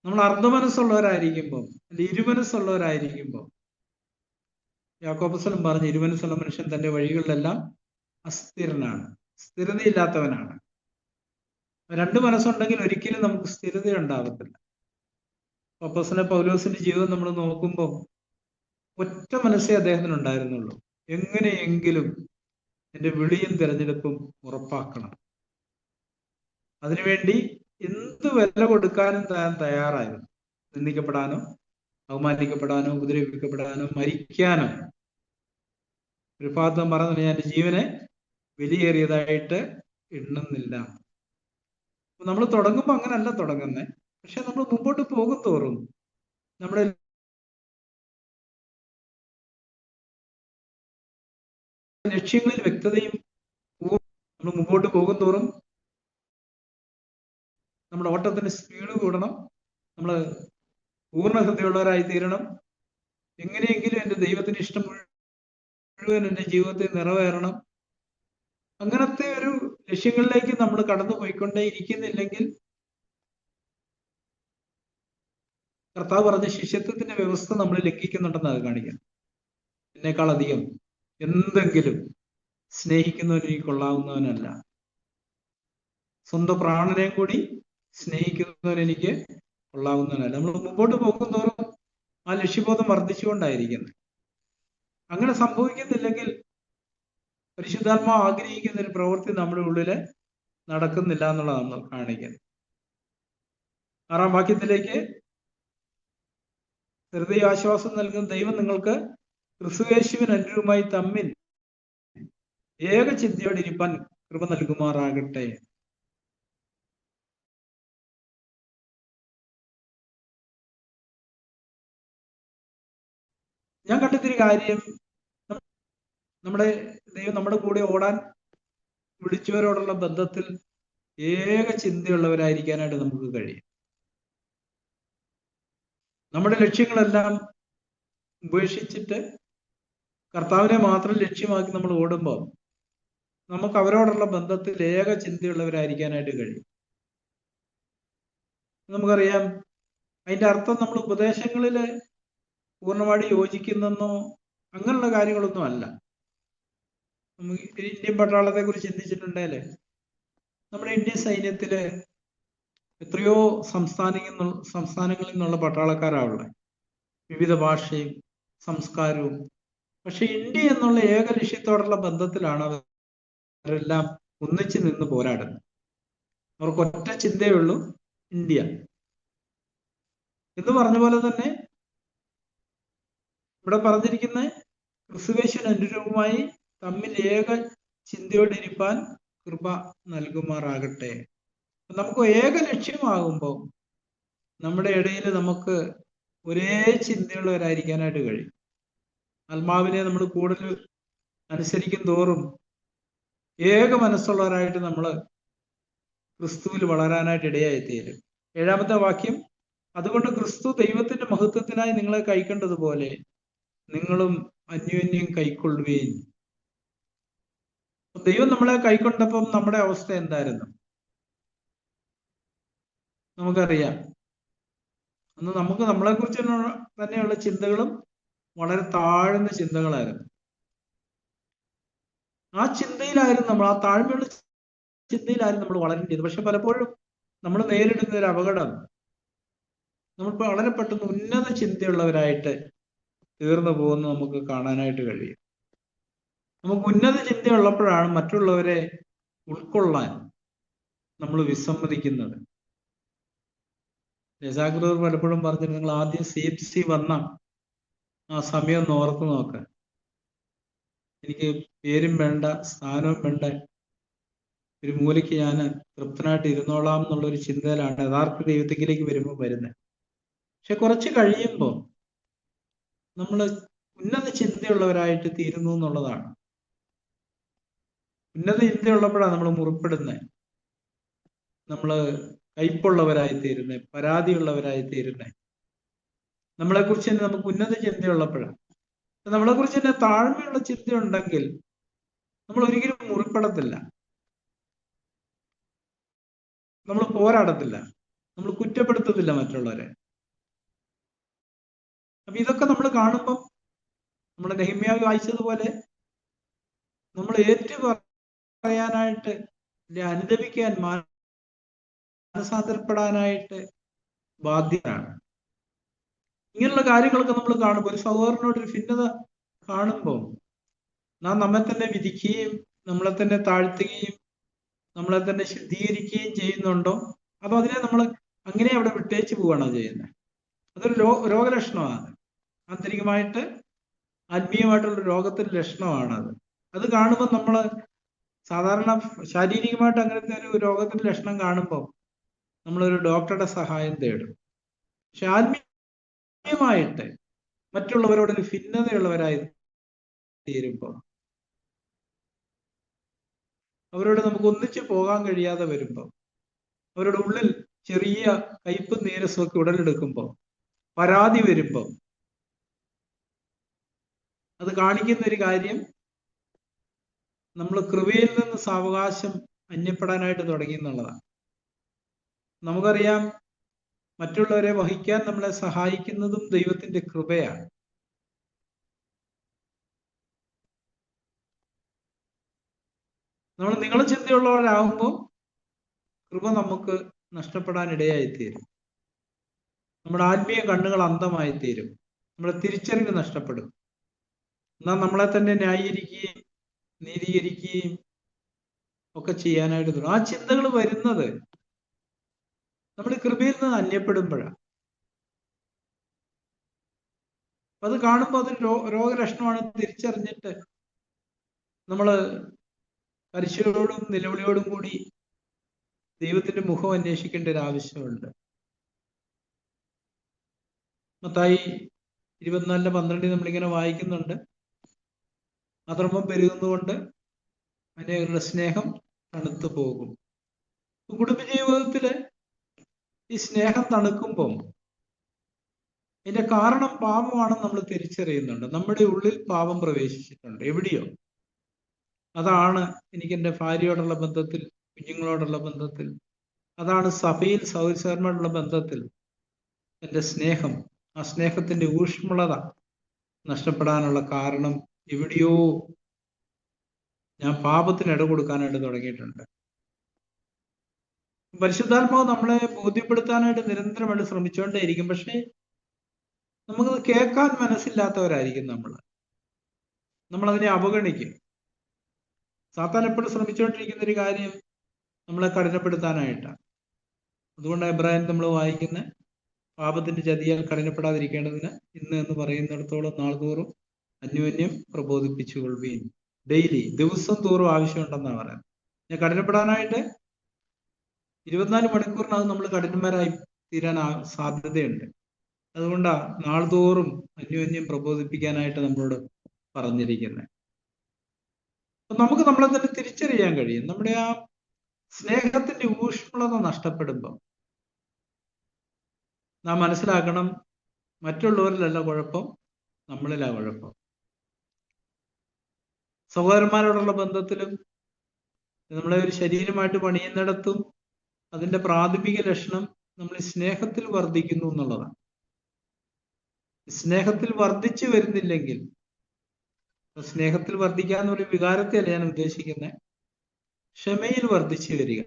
S1: നമ്മൾ അർദ്ധമനസ്സുള്ളവരായിരിക്കുമ്പോൾ അല്ലെ ഇരുമനസ്സുള്ളവരായിരിക്കുമ്പോൾ, യാക്കോബസ്വലം പറഞ്ഞ് ഇരുമനസ്സുള്ള മനുഷ്യൻ തന്റെ വഴികളിലെല്ലാം അസ്ഥിരനാണ്, സ്ഥിരതയില്ലാത്തവനാണ്. രണ്ട് മനസ്സുണ്ടെങ്കിൽ ഒരിക്കലും നമുക്ക് സ്ഥിരത ഉണ്ടാകത്തില്ല. അപ്പോസ്തലൻ പൗലോസിന്റെ ജീവിതം നമ്മൾ നോക്കുമ്പോൾ ഒറ്റ മനസ്സേ അദ്ദേഹത്തിന് ഉണ്ടായിരുന്നുള്ളൂ. എങ്ങനെയെങ്കിലും എൻ്റെ വിളിയും തിരഞ്ഞെടുപ്പും ഉറപ്പാക്കണം, അതിനുവേണ്ടി എന്ത് വില കൊടുക്കാനും താൻ തയ്യാറായിരുന്നു. നിന്ദിക്കപ്പെടാനോ അവമാനിക്കപ്പെടാനോ ഉപദ്രവിക്കപ്പെടാനോ മരിക്കാനോ. ഒരു ഭാഗത്തും പറഞ്ഞു, ഞാൻ എൻ്റെ ജീവനെ വിലയേറിയതായിട്ട് എണ്ണുന്നില്ല. നമ്മൾ തുടങ്ങുമ്പോൾ അങ്ങനല്ല തുടങ്ങുന്നത്. പക്ഷെ നമ്മൾ മുമ്പോട്ട് പോകും തോറും നമ്മുടെ ലക്ഷ്യങ്ങളിൽ വ്യക്തതയും നമ്മൾ മുമ്പോട്ട് പോകും തോറും നമ്മുടെ ഓട്ടത്തിന് സ്പീഡ് കൂടണം, നമ്മൾ പൂർണ്ണ ഹൃദയമുള്ളവരായി തീരണം. എങ്ങനെയെങ്കിലും എൻ്റെ ദൈവത്തിന് ഇഷ്ടം മുഴുവൻ എൻ്റെ ജീവിതത്തിൽ നിറവേറണം. അങ്ങനത്തെ ഒരു ലക്ഷ്യങ്ങളിലേക്ക് നമ്മൾ കടന്നു പോയിക്കൊണ്ടേ ഇരിക്കുന്നില്ലെങ്കിൽ കർത്താവ് പറഞ്ഞ ശിഷ്യത്വത്തിന്റെ വ്യവസ്ഥ നമ്മൾ ലംഘിക്കുന്നുണ്ടെന്ന് അത് കാണിക്കാം. എന്നേക്കാൾ അധികം എന്തെങ്കിലും സ്നേഹിക്കുന്നവന് കൊള്ളാവുന്നവനല്ല, സ്വന്തം പ്രാണനെ കൂടി സ്നേഹിക്കുന്നവൻ എനിക്ക് കൊള്ളാവുന്നവനല്ല. നമ്മൾ മുമ്പോട്ട് പോകുന്നതോറും ആ ലക്ഷ്യബോധം വർദ്ധിച്ചുകൊണ്ടായിരിക്കുന്നത്. അങ്ങനെ സംഭവിക്കുന്നില്ലെങ്കിൽ പരിശുദ്ധാത്മാവ് ആഗ്രഹിക്കുന്ന ഒരു പ്രവൃത്തി നമ്മുടെ ഉള്ളില് നടക്കുന്നില്ല എന്നുള്ളതാണ് നമ്മൾ കാണിക്കുന്നത്. 6-ാം വാക്യത്തിലേക്ക്, ഹൃദയ ആശ്വാസം നൽകുന്ന ദൈവം നിങ്ങൾക്ക് ക്രിസ്തുയേശുവിന് അനുരൂപമായി തമ്മിൽ ഏക ചിന്തയോടെ ഇരിപ്പാൻ കൃപ നൽകുമാറാകട്ടെ. ഞാൻ കണ്ടെത്തിയൊരു കാര്യം, നമ്മുടെ ദൈവം നമ്മുടെ കൂടെ ഓടാൻ വിളിച്ചവരോടുള്ള ബന്ധത്തിൽ ഏക ചിന്തയുള്ളവരായിരിക്കാനായിട്ട് നമുക്ക് കഴിയും. നമ്മുടെ ലക്ഷ്യങ്ങളെല്ലാം ഉപേക്ഷിച്ചിട്ട് കർത്താവിനെ മാത്രം ലക്ഷ്യമാക്കി നമ്മൾ ഓടുമ്പോൾ നമുക്ക് അവരോടുള്ള ബന്ധത്തിൽ ഏക ചിന്തയുള്ളവരായിരിക്കാനായിട്ട് കഴിയും. നമുക്കറിയാം, അതിന്റെ അർത്ഥം നമ്മൾ ഉപദേശങ്ങളിൽ പൂർണ്ണമായിട്ട് യോജിക്കുന്നെന്നോ അങ്ങനെയുള്ള കാര്യങ്ങളൊന്നും അല്ല. നമുക്ക് ഇന്ത്യൻ പട്ടാളത്തെ കുറിച്ച് ചിന്തിച്ചിട്ടുണ്ടെങ്കിൽ നമ്മുടെ ഇന്ത്യൻ സൈന്യത്തില് എത്രയോ സംസ്ഥാനങ്ങളിൽ നിന്നുള്ള പട്ടാളക്കാരാവുള്ളത്, വിവിധ ഭാഷയും സംസ്കാരവും. പക്ഷെ ഇന്ത്യ എന്നുള്ള ഏക ലക്ഷ്യത്തോടുള്ള ബന്ധത്തിലാണ് അവരെല്ലാം ഒന്നിച്ചു നിന്ന് പോരാടുന്നത്. അവർക്ക് ഒറ്റ ചിന്തയേ ഉള്ളൂ, ഇന്ത്യ എന്ന് പറഞ്ഞ പോലെ തന്നെ ഇവിടെ പറഞ്ഞിരിക്കുന്ന ക്രിസ്തുവേശുവിന് അനുരൂപമായി തമ്മിൽ ഏക ചിന്തയോടിരിപ്പാൻ കൃപ നൽകുമാറാകട്ടെ. നമുക്ക് ഏക ലക്ഷ്യമാകുമ്പോൾ നമ്മുടെ ഇടയിൽ നമുക്ക് ഒരേ ചിന്തയുള്ളവരായിരിക്കാനായിട്ട് കഴിയും. ആത്മാവിനെ നമ്മൾ കൂടുതൽ അനുസരിക്കും തോറും ഏക മനസ്സുള്ളവരായിട്ട് നമ്മൾ ക്രിസ്തുവിൽ വളരാനായിട്ട് ഇടയായിത്തീരും. 7-ാമത്തെ വാക്യം, അതുകൊണ്ട് ക്രിസ്തു ദൈവത്തിന്റെ മഹത്വത്തിനായി നിങ്ങളെ കൈക്കൊണ്ടതുപോലെ നിങ്ങളും അന്യോന്യം കൈക്കൊള്ളുകയും. ദൈവം നമ്മളെ കൈക്കൊണ്ടപ്പം നമ്മുടെ അവസ്ഥ എന്തായിരുന്നു നമുക്കറിയാം. അന്ന് നമുക്ക് നമ്മളെക്കുറിച്ച് തന്നെയുള്ള ചിന്തകളും വളരെ താഴ്ന്ന ചിന്തകളായിരുന്നു. ആ ചിന്തയിലായിരുന്നു നമ്മൾ, ആ താഴ്മയുള്ള ചിന്തയിലായിരുന്നു നമ്മൾ വളരേണ്ടത്. പക്ഷെ പലപ്പോഴും നമ്മൾ നേരിടുന്ന ഒരു അപകടം, നമ്മളിപ്പോൾ വളരെ പെട്ടെന്ന് ഉന്നത ചിന്തയുള്ളവരായിട്ട് തീർന്നു പോകുന്നു നമുക്ക് കാണാനായിട്ട് കഴിയും. നമുക്ക് ഉന്നത ചിന്തയുള്ളപ്പോഴാണ് മറ്റുള്ളവരെ ഉൾക്കൊള്ളാൻ നമ്മൾ വിസമ്മതിക്കുന്നത്. രജാകൃതർ പലപ്പോഴും പറഞ്ഞിട്ട്, നിങ്ങൾ ആദ്യം CFC വന്ന ആ സമയം ഒന്ന് ഓർത്ത് നോക്ക്. എനിക്ക് പേരും വേണ്ട, സ്ഥാനവും വേണ്ട, ഒരു മൂലയ്ക്ക് ഞാൻ തൃപ്തനായിട്ട് ഇരുന്നോളാം എന്നുള്ളൊരു ചിന്തയിലാണ് യഥാർത്ഥ ദൈവത്തിലേക്ക് വരുമ്പോൾ വരുന്നത്. പക്ഷെ കുറച്ച് കഴിയുമ്പോൾ നമ്മൾ ഉന്നത ചിന്തയുള്ളവരായിട്ട് തീരുന്നു എന്നുള്ളതാണ്. ഉന്നത ചിന്തയുള്ളപ്പോഴാണ് നമ്മൾ മുറിപ്പെടുന്നത്, നമ്മൾ കയ്പുള്ളവരായി തീരുന്നത്, പരാതിയുള്ളവരായി തീരുന്നത്. നമ്മളെക്കുറിച്ച് തന്നെ നമുക്ക് ഉന്നത ചിന്തയുള്ളപ്പോഴാണ്. നമ്മളെക്കുറിച്ച് തന്നെ താഴ്മയുള്ള ചിന്തയുണ്ടെങ്കിൽ നമ്മൾ ഒരിക്കലും മുറിപ്പെടത്തില്ല, നമ്മൾ പോരാടത്തില്ല, നമ്മൾ കുറ്റപ്പെടുത്തത്തില്ല മറ്റുള്ളവരെ. അപ്പൊ ഇതൊക്കെ നമ്മൾ കാണുമ്പം നമ്മുടെ നെഹമ്യാവ് വായിച്ചതുപോലെ നമ്മൾ ഏറ്റു പറയാനായിട്ട്, അനുദപിക്കാൻ, മാനസാന്തരപ്പെടാനായിട്ട് ബാധ്യതയാണ്. ഇങ്ങനെയുള്ള കാര്യങ്ങളൊക്കെ നമ്മൾ കാണുമ്പോൾ, ഒരു സഹോദരനോടൊരു ഭിന്നത കാണുമ്പോൾ നാം നമ്മെ തന്നെ വിധിക്കുകയും നമ്മളെ തന്നെ താഴ്ത്തുകയും നമ്മളെ തന്നെ ശുദ്ധീകരിക്കുകയും ചെയ്യുന്നുണ്ടോ, അതോ അതിനെ നമ്മൾ അങ്ങനെ അവിടെ വിട്ടേച്ച് പോവുകയാണോ ചെയ്യുന്നത്? അതൊരു രോഗലക്ഷണമാണ്. ആന്തരികമായിട്ട് ആത്മീയമായിട്ടുള്ള രോഗത്തിന്റെ ലക്ഷണമാണത്. അത് കാണുമ്പോൾ നമ്മൾ സാധാരണ ശാരീരികമായിട്ട് അങ്ങനത്തെ ഒരു രോഗത്തിന്റെ ലക്ഷണം കാണുമ്പോൾ നമ്മളൊരു ഡോക്ടറുടെ സഹായം തേടും. പക്ഷെ ആത്മീയമായിട്ട് മറ്റുള്ളവരോടൊരു ഭിന്നതയുള്ളവരായി തീരുമ്പോൾ, അവരോട് നമുക്ക് ഒന്നിച്ചു പോകാൻ കഴിയാതെ വരുമ്പോൾ, അവരുടെ ഉള്ളിൽ ചെറിയ കയ്പും നീരസമൊക്കെ ഉടലെടുക്കുമ്പോൾ, പരാതി വരുമ്പോൾ, അത് കാണിക്കുന്ന ഒരു കാര്യം നമ്മൾ കൃപയിൽ നിന്ന് സാവകാശം അന്യപ്പെടാനായിട്ട് തുടങ്ങി എന്നുള്ളതാണ്. നമുക്കറിയാം, മറ്റുള്ളവരെ വഹിക്കാൻ നമ്മളെ സഹായിക്കുന്നതും ദൈവത്തിന്റെ കൃപയാണ്. നമ്മൾ നിങ്ങളെ ചിന്തയുള്ളവരാകുമ്പോൾ കൃപ നമുക്ക് നഷ്ടപ്പെടാൻ ഇടയായിത്തീരും. നമ്മുടെ ആത്മീയ കണ്ണുകൾ അന്ധമായിത്തീരും, നമ്മുടെ തിരിച്ചറിവ് നഷ്ടപ്പെടും. എന്നാൽ നമ്മളെ തന്നെ ന്യായീകരിക്കുകയും നീതീകരിക്കുകയും ഒക്കെ ചെയ്യാനായിട്ട് തുടങ്ങും. ആ ചിന്തകൾ വരുന്നത് നമ്മൾ കൃപയിൽ നിന്ന് അന്യപ്പെടുമ്പോഴാണ്. അത് കാണുമ്പോൾ അത് രോഗലക്ഷണമാണ് തിരിച്ചറിഞ്ഞിട്ട് നമ്മൾ പരിശോധനയോടും നിലവിളിയോടും കൂടി ദൈവത്തിന്റെ മുഖം അന്വേഷിക്കേണ്ട ഒരു ആവശ്യമുണ്ട്. മത്തായി 24:12 നമ്മളിങ്ങനെ വായിക്കുന്നുണ്ട്, അധർമ്മം പെരുകുന്നതുകൊണ്ട് അനേകരുടെ സ്നേഹം തണുത്തു പോകും. കുടുംബജീവിതത്തില് ഈ സ്നേഹം തണുക്കുമ്പോൾ അതിന്റെ കാരണം പാപമാണെന്ന് നമ്മൾ തിരിച്ചറിയുന്നുണ്ട്. നമ്മുടെ ഉള്ളിൽ പാപം പ്രവേശിച്ചിട്ടുണ്ട് എവിടെയോ. അതാണ് എനിക്ക് എൻ്റെ ഭാര്യയോടുള്ള ബന്ധത്തിൽ, കുഞ്ഞുങ്ങളോടുള്ള ബന്ധത്തിൽ, അതാണ് സഭയിൽ സഹോദരന്മാരുള്ള ബന്ധത്തിൽ എൻ്റെ സ്നേഹം, ആ സ്നേഹത്തിന്റെ ഊഷ്മളത നഷ്ടപ്പെടാനുള്ള കാരണം എവിടെയോ ഞാൻ പാപത്തിന് ഇട കൊടുക്കാനായിട്ട് തുടങ്ങിയിട്ടുണ്ട്. പരിശുദ്ധാത്മാവ് നമ്മളെ ബോധ്യപ്പെടുത്താനായിട്ട് നിരന്തരമായിട്ട് ശ്രമിച്ചുകൊണ്ടേയിരിക്കും. പക്ഷേ നമുക്കത് കേൾക്കാൻ മനസ്സില്ലാത്തവരായിരിക്കും നമ്മളതിനെ അവഗണിക്കും. സാത്താൻ എപ്പോഴും ശ്രമിച്ചുകൊണ്ടിരിക്കുന്ന ഒരു കാര്യം നമ്മളെ കഠിനപ്പെടുത്താനായിട്ടാണ്. അതുകൊണ്ട് എബ്രാഹിം നമ്മൾ വായിക്കുന്ന പാപത്തിന്റെ ചതിയാൽ കഠിനപ്പെടാതിരിക്കേണ്ടതിന് ഇന്ന് എന്ന് പറയുന്നിടത്തോളം നാൾതോറും അന്യോന്യം പ്രബോധിപ്പിച്ചുകൊള്ളുകയും ഡെയിലി ദിവസം തോറും ആവശ്യമുണ്ടെന്നാണ് പറയുന്നത്. ഞാൻ കഠിനപ്പെടാനായിട്ട് 24 മണിക്കൂറിനകം നമ്മൾ കഠിനന്മാരായി തീരാൻ സാധ്യതയുണ്ട്. അതുകൊണ്ടാണ് നാൾതോറും അന്യോന്യം പ്രബോധിപ്പിക്കാനായിട്ട് നമ്മളോട് പറഞ്ഞിരിക്കുന്നത്. അപ്പൊ നമുക്ക് നമ്മളെ തന്നെ തിരിച്ചറിയാൻ കഴിയും. നമ്മുടെ ആ സ്നേഹത്തിന്റെ ഊഷ്മളത നഷ്ടപ്പെടുമ്പോൾ നാം മനസ്സിലാക്കണം, മറ്റുള്ളവരിലല്ല കുഴപ്പം, നമ്മളിലാ കുഴപ്പം. സഹോദരന്മാരോടുള്ള ബന്ധത്തിലും നമ്മളെ ഒരു ശരീരമായിട്ട് പണിയുന്നിടത്തും അതിന്റെ പ്രാഥമിക ലക്ഷണം നമ്മൾ സ്നേഹത്തിൽ വർദ്ധിക്കുന്നു എന്നുള്ളതാണ്. സ്നേഹത്തിൽ വർദ്ധിച്ചു വരുന്നില്ലെങ്കിൽ, സ്നേഹത്തിൽ വർദ്ധിക്കുക എന്നൊരു വികാരത്തെയല്ല ഞാൻ ഉദ്ദേശിക്കുന്നത്, ക്ഷമയിൽ വർദ്ധിച്ചു വരിക,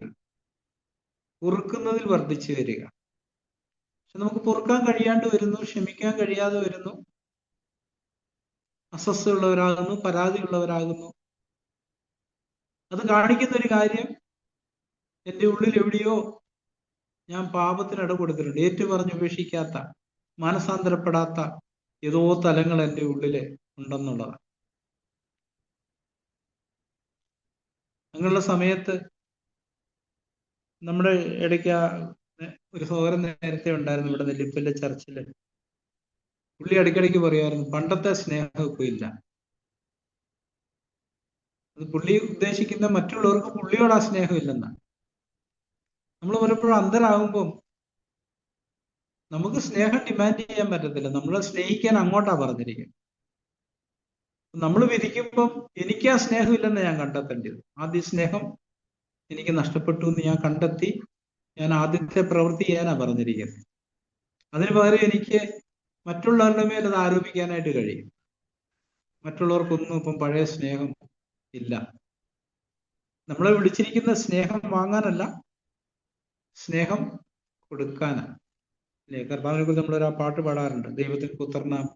S1: പൊറുക്കുന്നതിൽ വർദ്ധിച്ചു വരിക. പക്ഷെ നമുക്ക് പൊറുക്കാൻ കഴിയാണ്ട് വരുന്നു, ക്ഷമിക്കാൻ കഴിയാതെ വരുന്നു, അസ്വസ്ഥയുള്ളവരാകുന്നു, പരാതിയുള്ളവരാകുന്നു. അത് കാണിക്കുന്ന ഒരു കാര്യം, എൻ്റെ ഉള്ളിൽ എവിടെയോ ഞാൻ പാപത്തിന് ഇട കൊടുത്തിട്ടുണ്ട്. ഏറ്റുപറഞ്ഞ് ഉപേക്ഷിക്കാത്ത, മാനസാന്തരപ്പെടാത്ത ഏതോ തലങ്ങൾ എൻ്റെ ഉള്ളില് ഉണ്ടെന്നുള്ളതാണ്. അങ്ങനെയുള്ള സമയത്ത് നമ്മുടെ ഇടയ്ക്ക് ഒരു സഹോദരൻ നേരത്തെ ഉണ്ടായിരുന്നു ഇവിടെ നെല്ലിപ്പല്ലെ ചർച്ചില്. പുള്ളി ഇടയ്ക്കിടയ്ക്ക് പറയുമായിരുന്നു, പണ്ടത്തെ സ്നേഹം ഇപ്പൊ ഇല്ല. അത് പുള്ളി ഉദ്ദേശിക്കുന്ന മറ്റുള്ളവർക്ക് പുള്ളിയോട് ആ സ്നേഹം ഇല്ലെന്നാണ്. നമ്മൾ പലപ്പോഴും അന്ധരാകുമ്പം നമുക്ക് സ്നേഹം ഡിമാൻഡ് ചെയ്യാൻ പറ്റത്തില്ല. നമ്മളെ സ്നേഹിക്കാൻ അങ്ങോട്ടാ പറഞ്ഞിരിക്കുന്നത്. നമ്മൾ വിധിക്കുമ്പം എനിക്ക് ആ സ്നേഹം ഇല്ലെന്ന് ഞാൻ കണ്ടെത്തേണ്ടത്. ആദ്യ സ്നേഹം എനിക്ക് നഷ്ടപ്പെട്ടു എന്ന് ഞാൻ കണ്ടെത്തി ഞാൻ ആദ്യത്തെ പ്രവൃത്തി ചെയ്യാനാ പറഞ്ഞിരിക്കുന്നത്. അതിന് പകരം എനിക്ക് മറ്റുള്ളവരുടെ മേൽ അത് ആരോപിക്കാനായിട്ട് കഴിയും. മറ്റുള്ളവർക്കൊന്നും ഇപ്പം പഴയ സ്നേഹം ഇല്ല. നമ്മളെ വിളിച്ചിരിക്കുന്ന സ്നേഹം വാങ്ങാനല്ല, സ്നേഹം കൊടുക്കാനാണ്. അല്ലേ? കർത്താവിനെ കുറിച്ച് നമ്മളൊരു പാട്ട് പാടാറുണ്ട്, ദൈവത്തിന് പുത്രനാം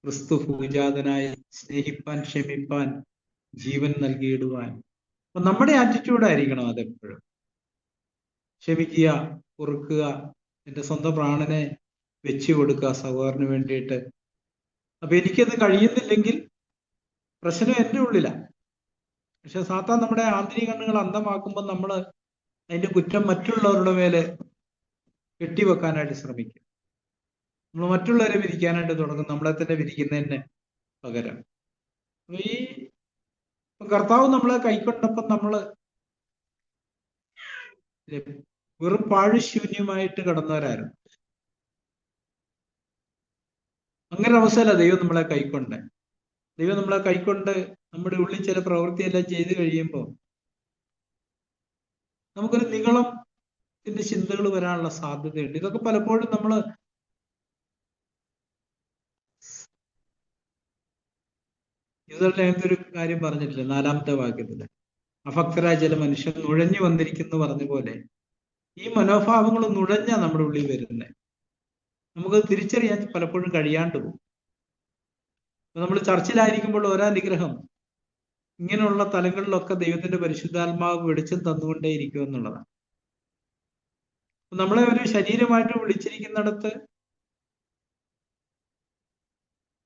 S1: ക്രിസ്തു പൂജാതനായി സ്നേഹിപ്പാൻ ക്ഷമിപ്പാൻ ജീവൻ നൽകിയിടുവാൻ. അപ്പൊ നമ്മുടെ ആറ്റിറ്റ്യൂഡായിരിക്കണം അതെപ്പോഴും. ക്ഷമിക്കുക, പൊറുക്കുക, എൻ്റെ സ്വന്തം പ്രാണനെ വെച്ചു കൊടുക്കുക സഹോദരന് വേണ്ടിയിട്ട്. അപ്പൊ എനിക്കത് കഴിയുന്നില്ലെങ്കിൽ പ്രശ്നം എൻ്റെ ഉള്ളിലാണ്. പക്ഷെ സാത്താൻ നമ്മുടെ ആന്തരിക കണ്ണുകൾ അന്ധമാക്കുമ്പോൾ നമ്മൾ അതിന്റെ കുറ്റം മറ്റുള്ളവരുടെ മേലെ കെട്ടിവെക്കാനായിട്ട് ശ്രമിക്കും. നമ്മൾ മറ്റുള്ളവരെ വിധിക്കാനായിട്ട് തുടങ്ങും, നമ്മളെ തന്നെ വിധിക്കുന്നതിന് പകരം. അപ്പൊ ഈ കർത്താവ് നമ്മളെ കൈക്കൊണ്ടപ്പം നമ്മള് വെറും പാഴ്ശൂന്യമായിട്ട് കിടന്നവരായിരുന്നു. അങ്ങനെ അവസ്ഥയല്ല ദൈവം നമ്മളെ കൈക്കൊണ്ട്. ദൈവം നമ്മളെ കൈക്കൊണ്ട് നമ്മുടെ ഉള്ളിൽ ചില പ്രവൃത്തിയെല്ലാം ചെയ്തു കഴിയുമ്പോൾ നമുക്കൊരു നിഗളത്തിന്റെ ചിന്തകൾ വരാനുള്ള സാധ്യതയുണ്ട്. ഇതൊക്കെ പലപ്പോഴും നമ്മൾ യുദ്ധത്തിൽ ഒരു കാര്യം പറഞ്ഞിട്ടില്ല, 4-ാമത്തെ വാക്യത്തില്, അഭക്തരായ ചില മനുഷ്യർ നുഴഞ്ഞു വന്നിരിക്കുന്നു പറഞ്ഞ പോലെ ഈ മനോഭാവങ്ങൾ നുഴഞ്ഞാ നമ്മുടെ ഉള്ളിൽ വരുന്നത്. നമുക്കത് തിരിച്ചറിയാൻ പലപ്പോഴും കഴിയാണ്ട് പോകും. നമ്മൾ ചർച്ചിലായിരിക്കുമ്പോൾ ഒരനുഗ്രഹം ഇങ്ങനെയുള്ള തലങ്ങളിലൊക്കെ ദൈവത്തിന്റെ പരിശുദ്ധാത്മാവ് വെളിച്ചം തന്നുകൊണ്ടേയിരിക്കും എന്നുള്ളതാണ്. നമ്മളെ ഒരു ശരീരമായിട്ട് വിളിച്ചിരിക്കുന്നിടത്ത്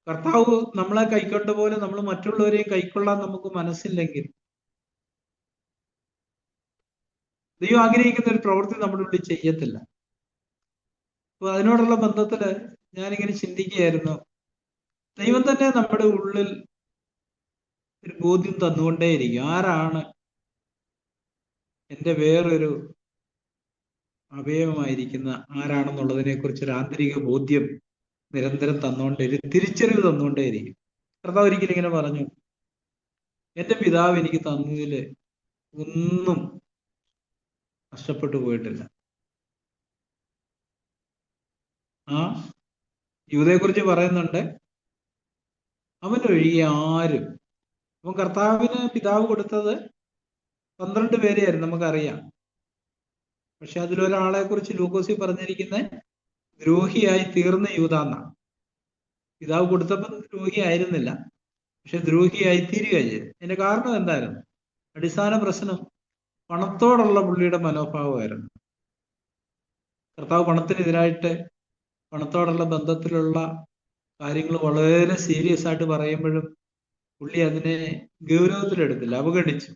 S1: കർത്താവ് നമ്മളെ കൈക്കൊണ്ട പോലെ നമ്മൾ മറ്റുള്ളവരെയും കൈക്കൊള്ളാൻ നമുക്ക് മനസ്സില്ലെങ്കിൽ ദൈവം ആഗ്രഹിക്കുന്ന ഒരു പ്രവൃത്തി നമ്മുടെ ഉള്ളിൽ ചെയ്യത്തില്ല. അപ്പൊ അതിനോടുള്ള ബന്ധത്തില് ഞാനിങ്ങനെ ചിന്തിക്കുകയായിരുന്നു, ദൈവം തന്നെ നമ്മുടെ ഉള്ളിൽ ഒരു ബോധ്യം തന്നുകൊണ്ടേയിരിക്കും. ആരാണ് എൻ്റെ വേറൊരു അവയവമായിരിക്കുന്ന ആരാണെന്നുള്ളതിനെ കുറിച്ചൊരു ആന്തരിക ബോധ്യം നിരന്തരം തന്നുകൊണ്ടേയിരിക്കും, തിരിച്ചറിവ് തന്നുകൊണ്ടേയിരിക്കും. കർത്താവ് ഒരിക്കലും ഇങ്ങനെ പറഞ്ഞു, എൻ്റെ പിതാവ് എനിക്ക് തന്നതില് ഒന്നും നഷ്ടപ്പെട്ടു പോയിട്ടില്ല. ആ യൂതയെക്കുറിച്ച് പറയുന്നുണ്ട്, അവനൊഴികെ ആരും. അപ്പം കർത്താവിന് പിതാവ് കൊടുത്തത് 12 പേരെയായിരുന്നു, നമുക്കറിയാം. പക്ഷെ അതിലൊരാളെ കുറിച്ച് ലൂക്കോസിൽ പറഞ്ഞിരിക്കുന്നത് ദ്രോഹിയായി തീർന്ന യൂദ എന്നാണ്. പിതാവ് കൊടുത്തപ്പോൾ ദ്രോഹിയായിരുന്നില്ല, പക്ഷെ ദ്രോഹിയായി തീരുകയാണ് ചെയ്തത്. അതിന്റെ കാരണം എന്തായിരുന്നു? അടിസ്ഥാന പ്രശ്നം പണത്തോടുള്ള പുള്ളിയുടെ മനോഭാവമായിരുന്നു. കർത്താവ് പണത്തിനെതിരായിട്ട്, പണത്തോടുള്ള ബന്ധത്തിലുള്ള കാര്യങ്ങൾ വളരെ സീരിയസ് ആയിട്ട് പറയുമ്പോഴും പുള്ളി അതിനെ ഗൗരവത്തിലെടുത്തില്ല, അവഗണിച്ചു.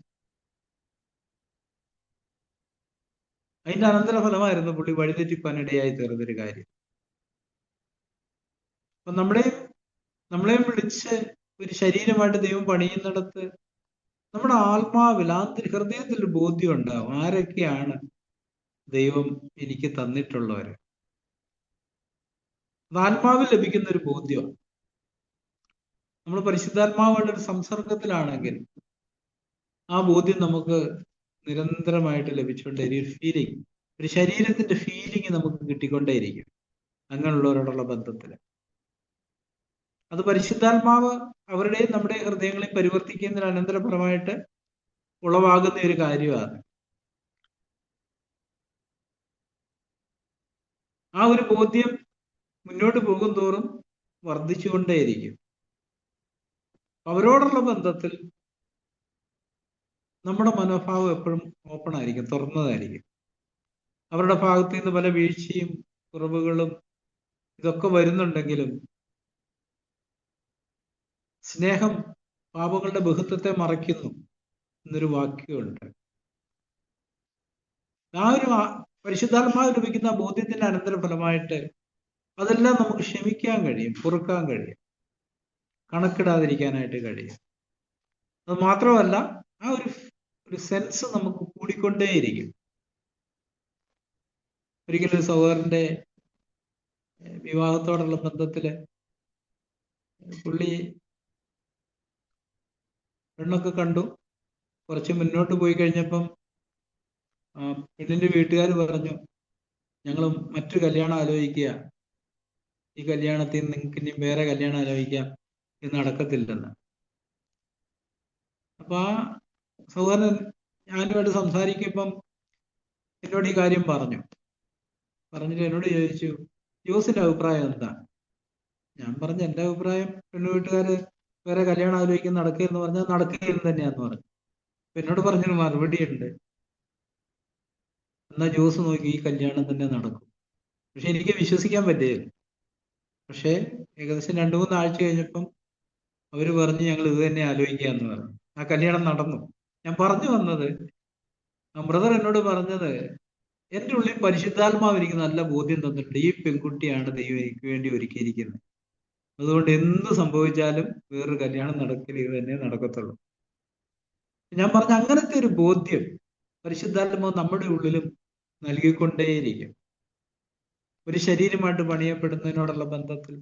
S1: അതിന്റെ അനന്തരഫലമായിരുന്നു പുള്ളി വഴിതെറ്റിപ്പാനിടയായി തീർന്നൊരു കാര്യം. അപ്പൊ നമ്മളെയും വിളിച്ച് ഒരു ശരീരമായിട്ട് ദൈവം പണിയുന്നിടത്ത് നമ്മുടെ ആത്മാവിൽ, ഹൃദയത്തിൽ ഒരു ബോധ്യം ഉണ്ടാവും, ആരൊക്കെയാണ് ദൈവം എനിക്ക് തന്നിട്ടുള്ളവര്. അത് ആത്മാവിൽ ലഭിക്കുന്ന ഒരു ബോധ്യം. നമ്മൾ പരിശുദ്ധാത്മാവുമായിട്ട് ഒരു സംസർഗത്തിലാണെങ്കിൽ ആ ബോധ്യം നമുക്ക് നിരന്തരമായിട്ട് ലഭിച്ചുകൊണ്ടേയിരിക്കും. ഫീലിംഗ്, ഒരു ശരീരത്തിന്റെ ഫീലിംഗ് നമുക്ക് കിട്ടിക്കൊണ്ടേയിരിക്കും അങ്ങനെയുള്ളവരോടുള്ള ബന്ധത്തിൽ. അത് പരിശുദ്ധാത്മാവ് അവരുടെയും നമ്മുടെ ഹൃദയങ്ങളെ പരിവർത്തിക്കുന്നതിന് അനന്തരഫലമായിട്ട് ഉളവാകുന്ന ഒരു കാര്യമാണ്. ആ ഒരു ബോധ്യം മുന്നോട്ട് പോകും തോറും വർദ്ധിച്ചുകൊണ്ടേയിരിക്കും. അവരോടുള്ള ബന്ധത്തിൽ നമ്മുടെ മനോഭാവം എപ്പോഴും ഓപ്പൺ ആയിരിക്കും, തുറന്നതായിരിക്കും. അവരുടെ ഭാഗത്ത് നിന്ന് പല വീഴ്ചയും കുറവുകളും ഇതൊക്കെ വരുന്നുണ്ടെങ്കിലും സ്നേഹം പാപങ്ങളുടെ ബഹുത്വത്തെ മറയ്ക്കുന്നു എന്നൊരു വാക്യമുണ്ട്. ആ ഒരു പരിശുദ്ധാത്മാവ് ലഭിക്കുന്ന ബോധ്യത്തിന്റെ അനന്തരഫലമായിട്ട് അതെല്ലാം നമുക്ക് ക്ഷമിക്കാൻ കഴിയും, പൊറുക്കാൻ കഴിയും, കണക്കിടാതിരിക്കാനായിട്ട് കഴിയും. അത് മാത്രമല്ല, ആ ഒരു സെൻസ് നമുക്ക് കൂടിക്കൊണ്ടേയിരിക്കും. ഒരിക്കലും ഒരു സഹോദരന്റെ വിവാഹത്തോടുള്ള ബന്ധത്തില് പുള്ളി പെണ്ണൊക്കെ കണ്ടു. കുറച്ച് മുന്നോട്ട് പോയി കഴിഞ്ഞപ്പം പെണ്ണിന്റെ വീട്ടുകാർ പറഞ്ഞു, ഞങ്ങൾ മറ്റു കല്യാണം ആലോചിക്കുക, ഈ കല്യാണത്തിൽ നിന്ന് നിങ്ങൾക്ക് ഇനി വേറെ കല്യാണം ആലോചിക്കാം, ഇത് നടക്കത്തില്ലെന്ന്. അപ്പൊ ആ സഹോദരൻ ഞാനുമായിട്ട് സംസാരിക്കുമ്പം എന്നോട് ഈ കാര്യം പറഞ്ഞിട്ട് എന്നോട് ചോദിച്ചു, ജോസിന്റെ അഭിപ്രായം എന്താ? ഞാൻ പറഞ്ഞു, എൻ്റെ അഭിപ്രായം പെണ്ണു വീട്ടുകാര് വേറെ കല്യാണം ആലോചിക്കുന്ന നടക്കുകയെന്ന് പറഞ്ഞാൽ നടക്കുകയെന്ന് തന്നെയാന്ന് പറഞ്ഞു. എന്നോട് പറഞ്ഞൊരു മറുപടി ഉണ്ട്, എന്നാ ജോസ് നോക്കി ഈ കല്യാണം തന്നെ നടക്കും. പക്ഷെ എനിക്ക് വിശ്വസിക്കാൻ പറ്റില്ല. പക്ഷെ ഏകദേശം 2-3 ആഴ്ച കഴിഞ്ഞപ്പം അവര് പറഞ്ഞു, ഞങ്ങൾ ഇത് തന്നെ ആലോചിക്കാന്ന് പറഞ്ഞു. ആ കല്യാണം നടന്നു. ഞാൻ പറഞ്ഞു വന്നത്, ആ ബ്രദർ എന്നോട് പറഞ്ഞത്, എൻ്റെ ഉള്ളിൽ പരിശുദ്ധാത്മാവ് എനിക്ക് നല്ല ബോധ്യം തന്നിട്ടുണ്ട്, ഈ പെൺകുട്ടിയാണ് ദൈവം എനിക്ക് വേണ്ടി ഒരുക്കിയിരിക്കുന്നത്. അതുകൊണ്ട് എന്ത് സംഭവിച്ചാലും വേറൊരു കല്യാണം നടക്കില്ല, ഇത് തന്നെ നടക്കത്തുള്ളൂ. ഞാൻ പറഞ്ഞ അങ്ങനത്തെ ഒരു ബോധ്യം പരിശുദ്ധാത്മാവ് നമ്മുടെ ഉള്ളിലും നൽകിക്കൊണ്ടേയിരിക്കും. ഒരു ശരീരമായിട്ട് പണിയപ്പെടുന്നതിനോടുള്ള ബന്ധത്തിൽ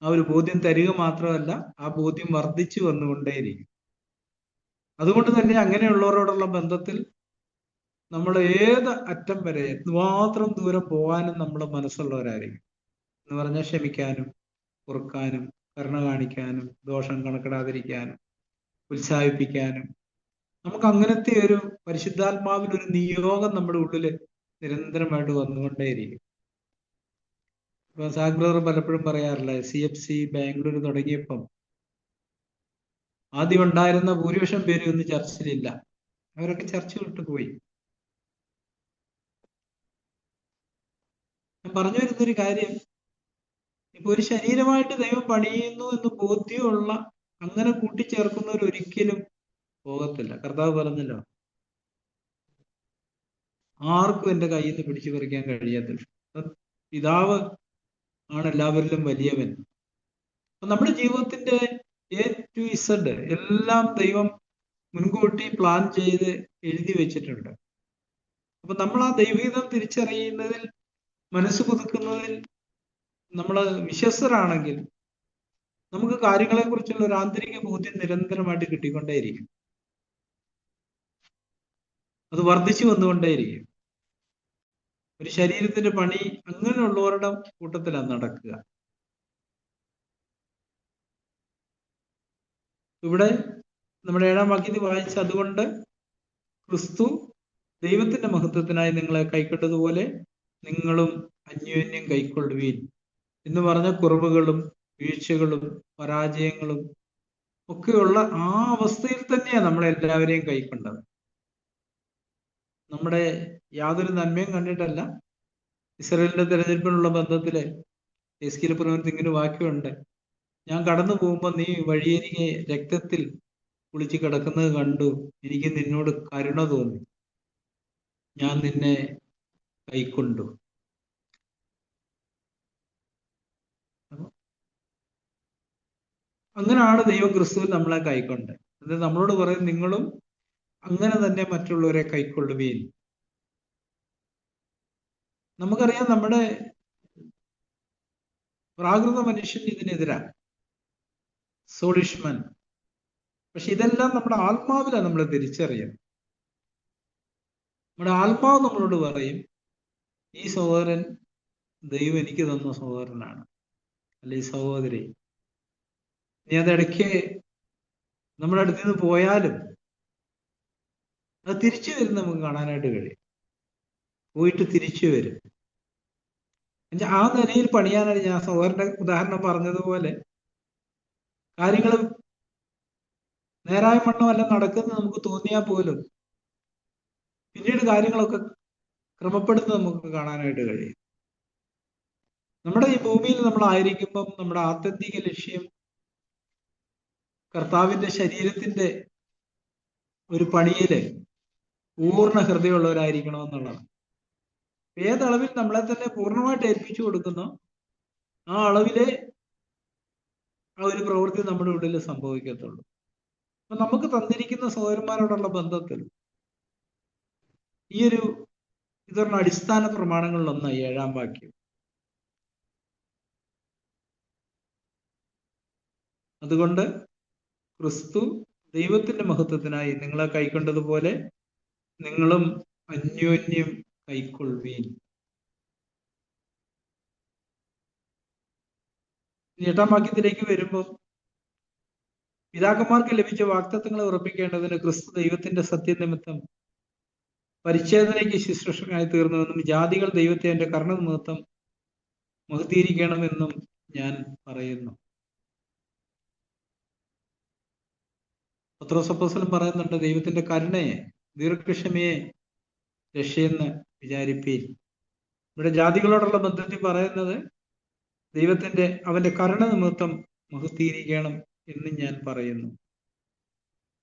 S1: ആ ഒരു ബോധ്യം തരിക മാത്രമല്ല, ആ ബോധ്യം വർദ്ധിച്ചു വന്നുകൊണ്ടേയിരിക്കും. അതുകൊണ്ട് തന്നെ അങ്ങനെയുള്ളവരോടുള്ള ബന്ധത്തിൽ നമ്മൾ ഏത് അറ്റം വരെ എന്തുമാത്രം ദൂരം പോകാനും നമ്മൾ മനസ്സുള്ളവരായിരിക്കും. എന്ന് പറഞ്ഞാൽ ക്ഷമിക്കാനും, പൊറുക്കാനും, കരുണ കാണിക്കാനും, ദോഷം കണക്കിടാതിരിക്കാനും, ഉത്സാഹിപ്പിക്കാനും. നമുക്ക് അങ്ങനത്തെ ഒരു പരിശുദ്ധാത്മാവിനൊരു നിയോഗം നമ്മുടെ ഉള്ളിൽ നിരന്തരമായിട്ട് വന്നുകൊണ്ടേയിരിക്കും. ഇപ്പൊ സാഗ് ബ്രദർ പലപ്പോഴും പറയാറില്ല, CFC ബാംഗ്ലൂർ തുടങ്ങിയപ്പം ആദ്യം ഉണ്ടായിരുന്ന ഭൂരിപക്ഷം പേരും ഒന്നും ചർച്ചിലില്ല, അവരൊക്കെ ചർച്ച വിട്ടു പോയി. ഞാൻ പറഞ്ഞു വരുന്നൊരു കാര്യം, ഇപ്പൊ ഒരു ശരീരമായിട്ട് ദൈവം പണിയുന്നു എന്ന് ബോധ്യമുള്ള, അങ്ങനെ കൂട്ടിച്ചേർക്കുന്നവർ ഒരിക്കലും പോകത്തില്ല. കർത്താവ് പറഞ്ഞല്ലോ, ആർക്കും എൻ്റെ കയ്യിൽ നിന്ന് പിടിച്ചു പറിക്കാൻ കഴിയത്തില്ല, പിതാവ് ആണ് എല്ലാവരിലും വലിയവൻ. അപ്പൊ നമ്മുടെ ജീവിതത്തിന്റെ A to Z എല്ലാം ദൈവം മുൻകൂട്ടി പ്ലാൻ ചെയ്ത് എഴുതി വെച്ചിട്ടുണ്ട്. അപ്പൊ നമ്മൾ ആ ദൈവഹിതം തിരിച്ചറിയുന്നതിൽ, മനസ്സ് പുതുക്കുന്നതിൽ നമ്മൾ വിശ്വസ്തരാണെങ്കിൽ നമുക്ക് കാര്യങ്ങളെ കുറിച്ചുള്ള ഒരു ആന്തരിക ബോധ്യം നിരന്തരമായിട്ട് കിട്ടിക്കൊണ്ടേയിരിക്കും. അത് വർദ്ധിച്ചു വന്നുകൊണ്ടേയിരിക്കും. ഒരു ശരീരത്തിന്റെ പണി അങ്ങനെയുള്ളവരുടെ കൂട്ടത്തിലാണ് നടക്കുക. ഇവിടെ നമ്മുടെ 7-ാം വാക്യത്തിൽ വായിച്ച അതുകൊണ്ട് ക്രിസ്തു ദൈവത്തിന്റെ മഹത്വത്തിനായി നിങ്ങളെ കൈക്കൊണ്ടതുപോലെ നിങ്ങളും അന്യോന്യം കൈക്കൊള്ളുവീൻ എന്ന് പറഞ്ഞ കുറവുകളും വീഴ്ചകളും പരാജയങ്ങളും ഒക്കെയുള്ള ആ അവസ്ഥയിൽ തന്നെയാണ് നമ്മളെല്ലാവരെയും കൈക്കൊണ്ടത്. നമ്മുടെ യാതൊരു നന്മയും കണ്ടിട്ടല്ല. ഇസ്രായേലിന്റെ തെരഞ്ഞെടുപ്പിനുള്ള ബന്ധത്തില് എസ്കേൽ പ്രവൃത്തി ഇങ്ങനെ വാക്യമുണ്ട്, ഞാൻ കടന്നു പോകുമ്പോൾ നീ വഴിയരികെ രക്തത്തിൽ കുളിച്ച് കിടക്കുന്നത് കണ്ടു, എനിക്ക് നിന്നോട് കരുണ തോന്നി, ഞാൻ നിന്നെ കൈക്കൊണ്ടു. അങ്ങനെയാണ് ദൈവം ക്രിസ്തുവിൽ നമ്മളെ കൈക്കൊണ്ട്. അത് നമ്മളോട് പറയും, നിങ്ങളും അങ്ങനെ തന്നെ മറ്റുള്ളവരെ കൈക്കൊള്ളുകയും. നമുക്കറിയാം നമ്മുടെ പ്രാകൃത മനുഷ്യൻ ഇതിനെതിരാണ്, സോഡിഷ്മൻ. പക്ഷെ ഇതെല്ലാം നമ്മുടെ ആത്മാവിലാണ് നമ്മൾ തിരിച്ചറിയുന്നത്. നമ്മുടെ ആത്മാവ് നമ്മളോട് പറയും, ഈ സഹോദരൻ ദൈവം എനിക്ക് തന്ന സഹോദരനാണ്, അല്ലെ ഈ സഹോദരി. ഇനി അതിടയ്ക്ക് നമ്മുടെ അടുത്ത് നിന്ന് പോയാലും അത് തിരിച്ചു വരും, നമുക്ക് കാണാനായിട്ട് കഴിയും. പോയിട്ട് തിരിച്ചു വരും. ആ നിലയിൽ പണിയാനാണ് ഞാൻ സഹോദരന്റെ ഉദാഹരണം പറഞ്ഞതുപോലെ കാര്യങ്ങൾ നേരായ വണ്ണം അല്ല നടക്കുന്നത് നമുക്ക് തോന്നിയാൽ പോലും പിന്നീട് കാര്യങ്ങളൊക്കെ ക്രമപ്പെടുന്നത് നമുക്ക് കാണാനായിട്ട് കഴിയും. നമ്മുടെ ഈ ഭൂമിയിൽ നമ്മളായിരിക്കുമ്പം നമ്മുടെ ആത്യന്തിക ലക്ഷ്യം കർത്താവിന്റെ ശരീരത്തിന്റെ ഒരു പണിയില് പൂർണ്ണ ഹൃദയമുള്ളവരായിരിക്കണമെന്നുള്ളതാണ്. ഏതളവിൽ നമ്മളെ തന്നെ പൂർണ്ണമായിട്ട് ഏൽപ്പിച്ചു കൊടുക്കുന്നോ ആ അളവിലെ ആ ഒരു പ്രവൃത്തി നമ്മുടെ ഉള്ളിൽ സംഭവിക്കത്തുള്ളൂ. അപ്പൊ നമുക്ക് തന്നിരിക്കുന്ന സഹോദരന്മാരോടുള്ള ബന്ധത്തിൽ ഈ ഒരു ഇതൊരു അടിസ്ഥാന പ്രമാണങ്ങളിലൊന്നായി 7-ാം വാക്യം. അതുകൊണ്ട് ക്രിസ്തു ദൈവത്തിന്റെ മഹത്വത്തിനായി നിങ്ങളെ കൈക്കൊണ്ടതുപോലെ നിങ്ങളും അന്യോന്യം കൈക്കൊള്ളുവീൻ. 8-ാം വാക്യത്തിലേക്ക് വരുമ്പോൾ പിതാക്കന്മാർക്ക് ലഭിച്ച വാഗ്ദത്തങ്ങളെ ഉറപ്പിക്കേണ്ടതിന് ക്രിസ്തു ദൈവത്തിന്റെ സത്യനിമിത്തം പരിച്ഛേദനയ്ക്ക് ശുശ്രൂഷകനായി തീർന്നുവെന്നും ജാതികൾ ദൈവത്തെ എന്റെ കരുണ നിമിത്തം മഹത്തീകരിക്കണമെന്നും ഞാൻ പറയുന്നു. പത്രോസ് അപ്പോസ്തലൻ പറയുന്നുണ്ട്, ദൈവത്തിന്റെ കരുണയെ ദീർഘക്ഷമയെ രക്ഷയെന്ന് വിചാരിപ്പീൻ. ഇവിടെ ജാതികളോടുള്ള ബന്ധത്തിൽ പറയുന്നത് അവന്റെ കരുണ നിമിത്തം മഹത്തീകരിക്കണം എന്ന് ഞാൻ പറയുന്നു.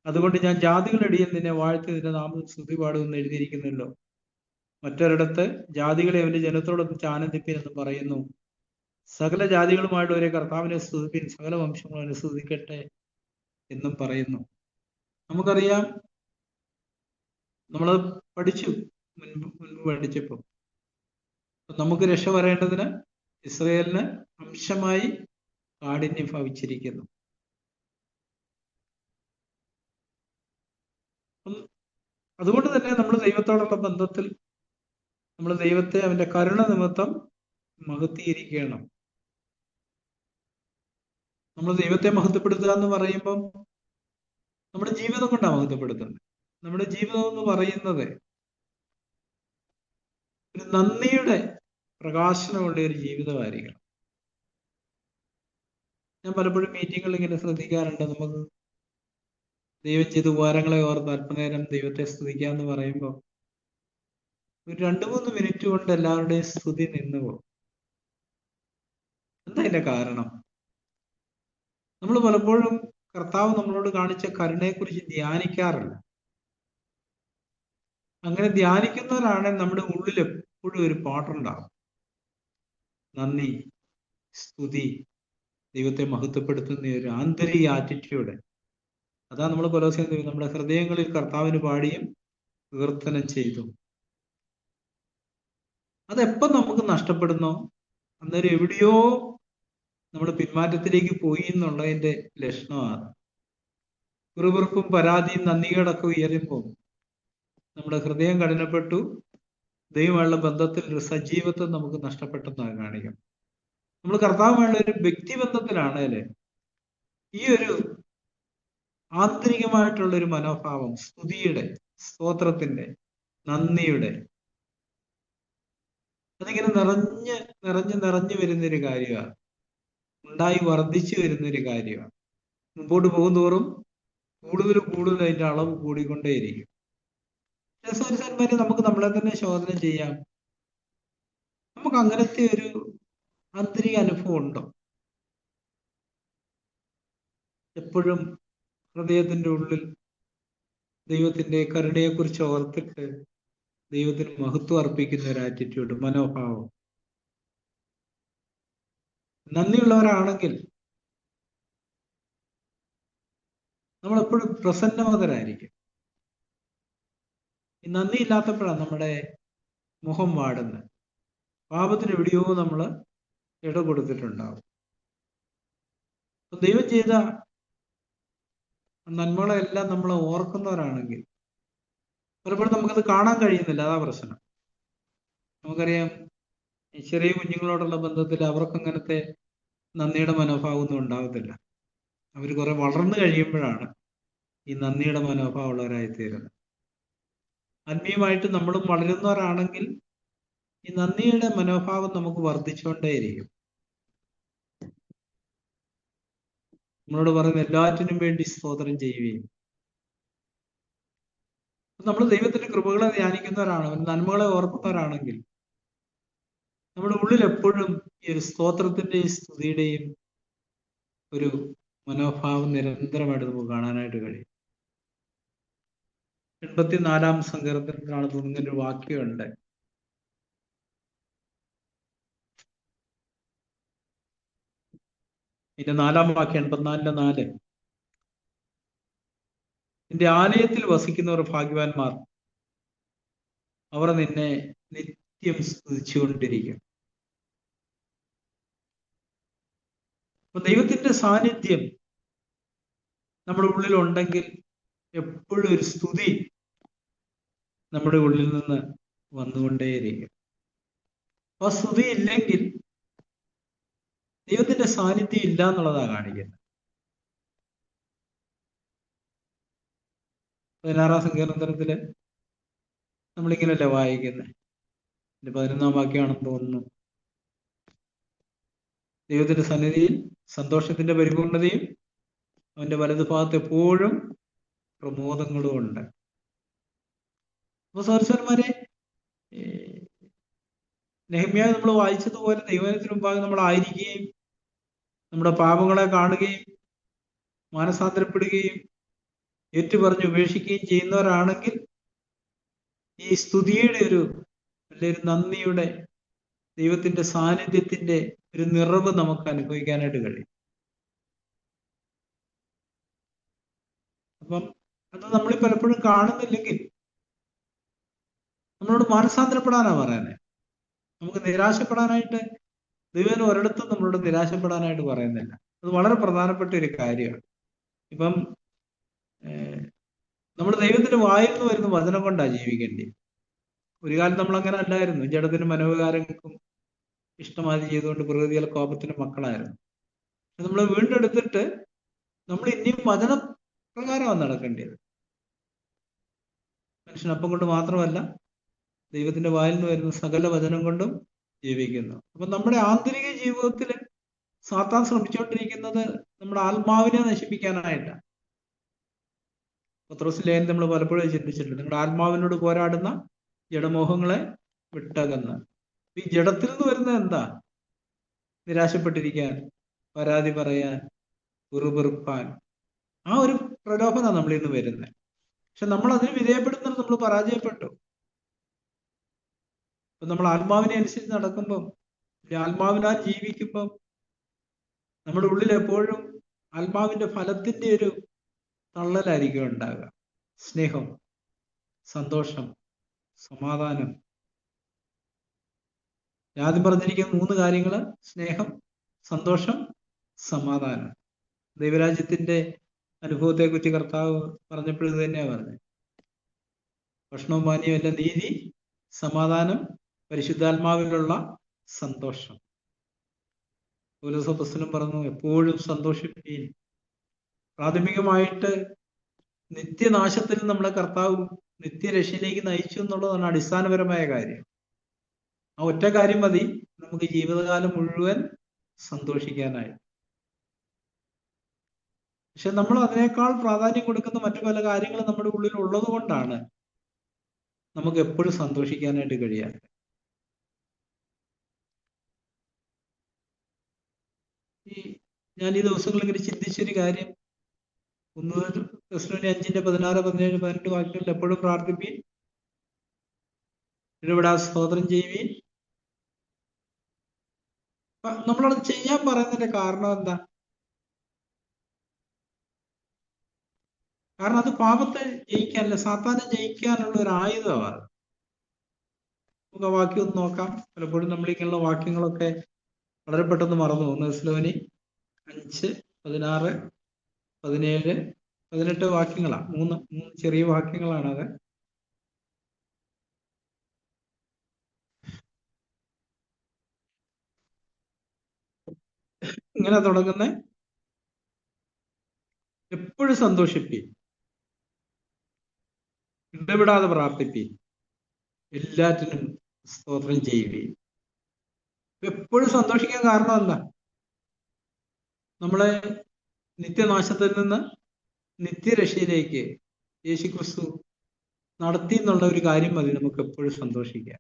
S1: അതുകൊണ്ട് ഞാൻ ജാതികളിടയിൽ നിന്നെ വാഴ്ത്തി നിന്റെ നാമം സ്തുതി പാടുമെന്ന് എഴുതിയിരിക്കുന്നല്ലോ. മറ്റൊരിടത്ത് ജാതികളെ അവന്റെ ജനത്തോടൊന്നിച്ച് ആനന്ദിപ്പീൻ എന്ന് പറയുന്നു. സകല ജാതികളുമായിട്ട് ഒരേ കർത്താവിനെ സ്തുതിപ്പീൻ, സകല വംശങ്ങളും അവനെ സ്തുതിക്കട്ടെ എന്നും പറയുന്നു. നമുക്കറിയാം, നമ്മളത് പഠിച്ചു മുൻപ് പഠിച്ചപ്പോൾ നമുക്ക് രക്ഷ വരേണ്ടതിന് ഇസ്രായേലിന് അംശമായി കാഠിന്യം ഭവിച്ചിരിക്കുന്നു. അതുകൊണ്ട് തന്നെ നമ്മൾ ദൈവത്തോടുള്ള ബന്ധത്തിൽ നമ്മൾ ദൈവത്തെ അവന്റെ കരുണ നിമിത്തം മഹത്തീകരിക്കണം. നമ്മൾ ദൈവത്തെ മഹത്വപ്പെടുത്തുക എന്ന് പറയുമ്പം നമ്മുടെ ജീവിതം കൊണ്ടാണ് മഹത്വപ്പെടുത്തുന്നത്. നമ്മുടെ ജീവിതം എന്ന് പറയുന്നത് ഒരു നന്ദിയുടെ പ്രകാശനമുള്ള ഒരു ജീവിതമായിരിക്കണം. ഞാൻ പലപ്പോഴും മീറ്റിങ്ങുകളിൽ ഇങ്ങനെ ശ്രദ്ധിക്കാറുണ്ട്, നമുക്ക് ദൈവം ചെയ്ത ഉപകാരങ്ങളെ ഓർത്ത് അല്പനേരം ദൈവത്തെ സ്തുതിക്കാന്ന് പറയുമ്പോൾ ഒരു 2-3 മിനിറ്റ് കൊണ്ട് എല്ലാവരുടെയും സ്തുതി നിന്നുപോകും. എന്താ അതിന്റെ കാരണം? നമ്മൾ പലപ്പോഴും കർത്താവ് നമ്മളോട് കാണിച്ച കരുണയെക്കുറിച്ച് ധ്യാനിക്കാറില്ല. അങ്ങനെ ധ്യാനിക്കുന്നവരാണെങ്കിൽ നമ്മുടെ ഉള്ളിൽ എപ്പോഴും ഒരു പാട്ടുണ്ടാകും, നന്ദി, സ്തുതി, ദൈവത്തെ മഹത്വപ്പെടുത്തുന്ന ഒരു ആന്തരിക ആറ്റിറ്റ്യൂഡ്. അതാ നമ്മൾ കൊലോസ്യർ നമ്മുടെ ഹൃദയങ്ങളിൽ കർത്താവിന് പാടിയും കീർത്തനം ചെയ്തു. അതെപ്പം നമുക്ക് നഷ്ടപ്പെടുന്നോ അന്നേരം എവിടെയോ നമ്മൾ പിന്മാറ്റത്തിലേക്ക് പോയി എന്നുള്ളതിന്റെ ലക്ഷണമാണ്. കുറുകുറുപ്പും പരാതിയും നന്ദികേടൊക്കെ ഉയരുമ്പോൾ നമ്മുടെ ഹൃദയം കഠിനപ്പെട്ടു, ദൈവമായുള്ള ബന്ധത്തിൽ ഒരു സജീവത്വം നമുക്ക് നഷ്ടപ്പെട്ടെന്നാണ് കാണിക്കും. നമ്മൾ കർത്താവുമായുള്ള ഒരു വ്യക്തിബന്ധത്തിലാണേൽ ഈ ഒരു ആന്തരികമായിട്ടുള്ള ഒരു മനോഭാവം, സ്തുതിയുടെ, സ്തോത്രത്തിന്റെ, നന്ദിയുടെ, അതിങ്ങനെ നിറഞ്ഞു വരുന്നൊരു കാര്യമാണ്, ഉണ്ടായി വർദ്ധിച്ചു വരുന്നൊരു കാര്യമാണ്. മുമ്പോട്ട് പോകുന്തോറും കൂടുതൽ അതിന്റെ അളവ് കൂടിക്കൊണ്ടേയിരിക്കും. സഹോദരന്മാരെ, നമുക്ക് നമ്മളെ തന്നെ ശോധന ചെയ്യാം. നമുക്ക് അങ്ങനത്തെ ഒരു ആന്തരിക അനുഭവം ഉണ്ടോ? എപ്പോഴും ഹൃദയത്തിന്റെ ഉള്ളിൽ ദൈവത്തിന്റെ കരുണയെക്കുറിച്ച് ഓർത്തിട്ട് ദൈവത്തിന് മഹത്വം അർപ്പിക്കുന്ന ഒരു ആറ്റിറ്റ്യൂഡ്, മനോഭാവം. നന്ദിയുള്ളവരാണെങ്കിൽ നമ്മളെപ്പോഴും പ്രസന്നവതരായിരിക്കും. ഈ നന്ദി ഇല്ലാത്തപ്പോഴാണ് നമ്മുടെ മുഖം വാടുന്നത്. പാപത്തിന് എവിടെയോ നമ്മൾ ഇട കൊടുത്തിട്ടുണ്ടാവും. ദൈവം ചെയ്ത നന്മകളെല്ലാം നമ്മൾ ഓർക്കുന്നവരാണെങ്കിൽ പലപ്പോഴും നമുക്കത് കാണാൻ കഴിയുന്നില്ല. അതാ പ്രശ്നം. നമുക്കറിയാം, ഈ ചെറിയ കുഞ്ഞുങ്ങളോടുള്ള ബന്ധത്തിൽ അവർക്ക് അങ്ങനത്തെ നന്ദിയുടെ മനോഭാവം ഒന്നും ഉണ്ടാകത്തില്ല. അവർ കുറെ വളർന്നു കഴിയുമ്പോഴാണ് ഈ നന്ദിയുടെ മനോഭാവം ഉള്ളവരായിത്തീരുന്നത്. ആത്മീയമായിട്ട് നമ്മളും വളരുന്നവരാണെങ്കിൽ ഈ നന്ദിയുടെ മനോഭാവം നമുക്ക് വർദ്ധിച്ചുകൊണ്ടേയിരിക്കും. നമ്മളോട് പറയുന്ന എല്ലാറ്റിനും വേണ്ടി സ്തോത്രം ചെയ്യുകയും, നമ്മൾ ദൈവത്തിന്റെ കൃപകളെ ധ്യാനിക്കുന്നവരാണ്, നന്മകളെ ഓർക്കുന്നവരാണെങ്കിൽ നമ്മുടെ ഉള്ളിൽ എപ്പോഴും ഈ ഒരു സ്തോത്രത്തിന്റെയും സ്തുതിയുടെയും ഒരു മനോഭാവം നിരന്തരമായിട്ട് നമുക്ക് കാണാനായിട്ട് കഴിയും. 84-ാം സങ്കീർത്തനത്തിലാണ് തോന്നുന്നൊരു വാക്യമുണ്ട്. ഇതിന്റെ 4-ാം വാക്യം, 84-ന്റെ 4. നിന്റെ ആലയത്തിൽ വസിക്കുന്നവർ ഭാഗ്യവാന്മാർ, അവർ നിന്നെ നിത്യം സ്തുതിച്ചുകൊണ്ടിരിക്കും. അപ്പൊ ദൈവത്തിന്റെ സാന്നിധ്യം നമ്മുടെ ഉള്ളിൽ ഉണ്ടെങ്കിൽ എപ്പോഴും ഒരു സ്തുതി നമ്മുടെ ഉള്ളിൽ നിന്ന് വന്നുകൊണ്ടേയിരിക്കും. അപ്പൊ ആ സ്തുതി ഇല്ലെങ്കിൽ ദൈവത്തിന്റെ സാന്നിധ്യം ഇല്ല എന്നുള്ളതാണ് കാണിക്കുന്നത്. 16-ാം സങ്കീർത്തനത്തില് നമ്മളിങ്ങനല്ലേ വായിക്കുന്നത്. 11-ാം വാക്യമാണെന്ന് തോന്നുന്നു. ദൈവത്തിന്റെ സന്നിധിയിൽ സന്തോഷത്തിന്റെ പരിപൂർണതയും അവന്റെ വലതുഭാഗത്ത് എപ്പോഴും പ്രമോദങ്ങളും ഉണ്ട്. അപ്പൊ സഹോദരന്മാരെ, നെഹമ്യാവ് നമ്മൾ വായിച്ചതുപോലെ ദൈവത്തിന് മുമ്പാകെ നമ്മൾ ആയിരിക്കുകയും നമ്മുടെ പാപങ്ങളെ കാണുകയും മാനസാന്തരപ്പെടുകയും ഏറ്റുപറഞ്ഞ് ഉപേക്ഷിക്കുകയും ചെയ്യുന്നവരാണെങ്കിൽ ഈ സ്തുതിയുടെ ഒരു നന്ദിയുടെ, ദൈവത്തിന്റെ സാന്നിധ്യത്തിന്റെ ഒരു നിറവ് നമുക്ക് അനുഭവിക്കാനായിട്ട് കഴിയും. അപ്പം അത് നമ്മൾ പലപ്പോഴും കാണുന്നില്ലെങ്കിൽ നമ്മളോട് മാനസാന്തരപ്പെടാനാ പറയുന്നത്. നമുക്ക് നിരാശപ്പെടാനായിട്ട് ദൈവം ഒരിടത്തും നമ്മളോട് നിരാശപ്പെടാനായിട്ട് പറയുന്നില്ല. അത് വളരെ പ്രധാനപ്പെട്ട ഒരു കാര്യമാണ്. ഇപ്പം നമ്മൾ ദൈവത്തിന്റെ വായിൽ നിന്ന് വരുന്ന വചനം കൊണ്ടാണ് ജീവിക്കേണ്ടി. ഒരു കാലം നമ്മൾ അങ്ങനെ അല്ലായിരുന്നു. ജഡത്തിനും മനോവികാരങ്ങൾക്കും ഇഷ്ടമാതി ചെയ്തുകൊണ്ട് പ്രകൃതിയിലെ കോപത്തിന്റെ മക്കളായിരുന്നു. നമ്മൾ വീണ്ടെടുത്തിട്ട് നമ്മൾ ഇനിയും വചനപ്രകാരമാണ് നടക്കേണ്ടത്. മനുഷ്യനപ്പം കൊണ്ട് മാത്രമല്ല, ദൈവത്തിന്റെ വായിൽ നിന്ന് വരുന്ന സകല വചനം കൊണ്ടും ജീവിക്കുന്നു. അപ്പൊ നമ്മുടെ ആന്തരിക ജീവിതത്തിൽ സാത്താൻ ശ്രമിച്ചുകൊണ്ടിരിക്കുന്നത് നമ്മുടെ ആത്മാവിനെ നശിപ്പിക്കാനായിട്ടാണ്. പത്രോസ് ലേഖനം നമ്മൾ പലപ്പോഴും ചിന്തിച്ചിട്ടുണ്ട്. നിങ്ങളുടെ ആത്മാവിനോട് പോരാടുന്ന ജഡമോഹങ്ങളെ വിട്ടകന്ന്. ഈ ജഡത്തിൽ നിന്ന് വരുന്നത് എന്താ? നിരാശപ്പെട്ടിരിക്കാൻ, പരാതി പറയാൻ, ഉറുപെറുപ്പാൻ, ആ ഒരു പ്രലോഭനമാണ് നമ്മളിൽ നിന്ന് വരുന്നത്. പക്ഷെ നമ്മൾ അതിന് വിധേയപ്പെടുന്നത് നമ്മൾ പരാജയപ്പെട്ടു. അപ്പൊ നമ്മൾ ആത്മാവിനെ അനുസരിച്ച് നടക്കുമ്പം, ആത്മാവിനാൽ ജീവിക്കുമ്പം നമ്മുടെ ഉള്ളിൽ എപ്പോഴും ആത്മാവിന്റെ ഫലത്തിന്റെ ഒരു തള്ളലായിരിക്കും ഉണ്ടാകുക. സ്നേഹം, സന്തോഷം, സമാധാനം. ആദ്യം പറഞ്ഞിരിക്കുന്ന 3 കാര്യങ്ങൾ: സ്നേഹം, സന്തോഷം, സമാധാനം. ദൈവരാജ്യത്തിന്റെ അനുഭവത്തെക്കുറിച്ച് കർത്താവ് പറഞ്ഞപ്പോഴും ഇത് തന്നെയാണ് പറഞ്ഞത്. ഭക്ഷണവും പാനീയവും എല്ലാം നീതി, സമാധാനം, പരിശുദ്ധാത്മാവിലുള്ള സന്തോഷം. പൗലോസ് പറഞ്ഞു, എപ്പോഴും സന്തോഷിപ്പീൻ. പ്രാഥമികമായിട്ട് നിത്യനാശത്തിൽ നമ്മളെ കർത്താവ് നിത്യരക്ഷയിലേക്ക് നയിച്ചു എന്നുള്ളതാണ് അടിസ്ഥാനപരമായ കാര്യം. ആ ഒറ്റ കാര്യം മതി നമുക്ക് ജീവിതകാലം മുഴുവൻ സന്തോഷിക്കാനായി. പക്ഷെ നമ്മൾ അതിനേക്കാൾ പ്രാധാന്യം കൊടുക്കുന്ന മറ്റു പല കാര്യങ്ങളും നമ്മുടെ ഉള്ളിൽ ഉള്ളത് കൊണ്ടാണ് നമുക്ക് എപ്പോഴും സന്തോഷിക്കാനായിട്ട് കഴിയാതെ. ഞാൻ ഈ ദിവസങ്ങളിൽ ഇങ്ങനെ ചിന്തിച്ചൊരു കാര്യം, 1 തെസ്സലോനിക്കർ 5:16, 17, 18 വാക്യങ്ങളിൽ എപ്പോഴും പ്രാർത്ഥിപ്പീൻ, ഇടപെടാതെ സ്തോത്രം ചെയ്യുവീൻ. നമ്മളത് ചെയ്യാൻ പറയുന്നതിന്റെ കാരണം എന്താ? കാരണം അത് പാപത്തെ ജയിക്കാനല്ല, സാത്താനെ ജയിക്കാനുള്ള ഒരു ആയുധമാണ്. നമുക്ക് ആ വാക്യം ഒന്ന് നോക്കാം. പലപ്പോഴും നമ്മളിങ്ങനെയുള്ള വാക്യങ്ങളൊക്കെ വളരെ പെട്ടെന്ന് മറന്നു. 1 തെസ്സലോനിക്കർ 5, 16, 17, 18 വാക്യങ്ങളാണ്. മൂന്ന് ചെറിയ വാക്യങ്ങളാണത്. ഇങ്ങനെ തുടങ്ങുന്ന, എപ്പോഴും സന്തോഷിപ്പീൻ, ഇടപെടാതെ പ്രാർത്ഥിപ്പീൻ, എല്ലാറ്റിനും സ്തോത്രം ചെയ്യുവീൻ. എപ്പോഴും സന്തോഷിക്കാൻ കാരണം എന്താ? നമ്മളെ നിത്യനാശത്തിൽ നിന്ന് നിത്യരക്ഷയിലേക്ക് യേശുക്രിസ്തു നടത്തി എന്നുള്ള ഒരു കാര്യം മതി നമുക്ക് എപ്പോഴും സന്തോഷിക്കാൻ.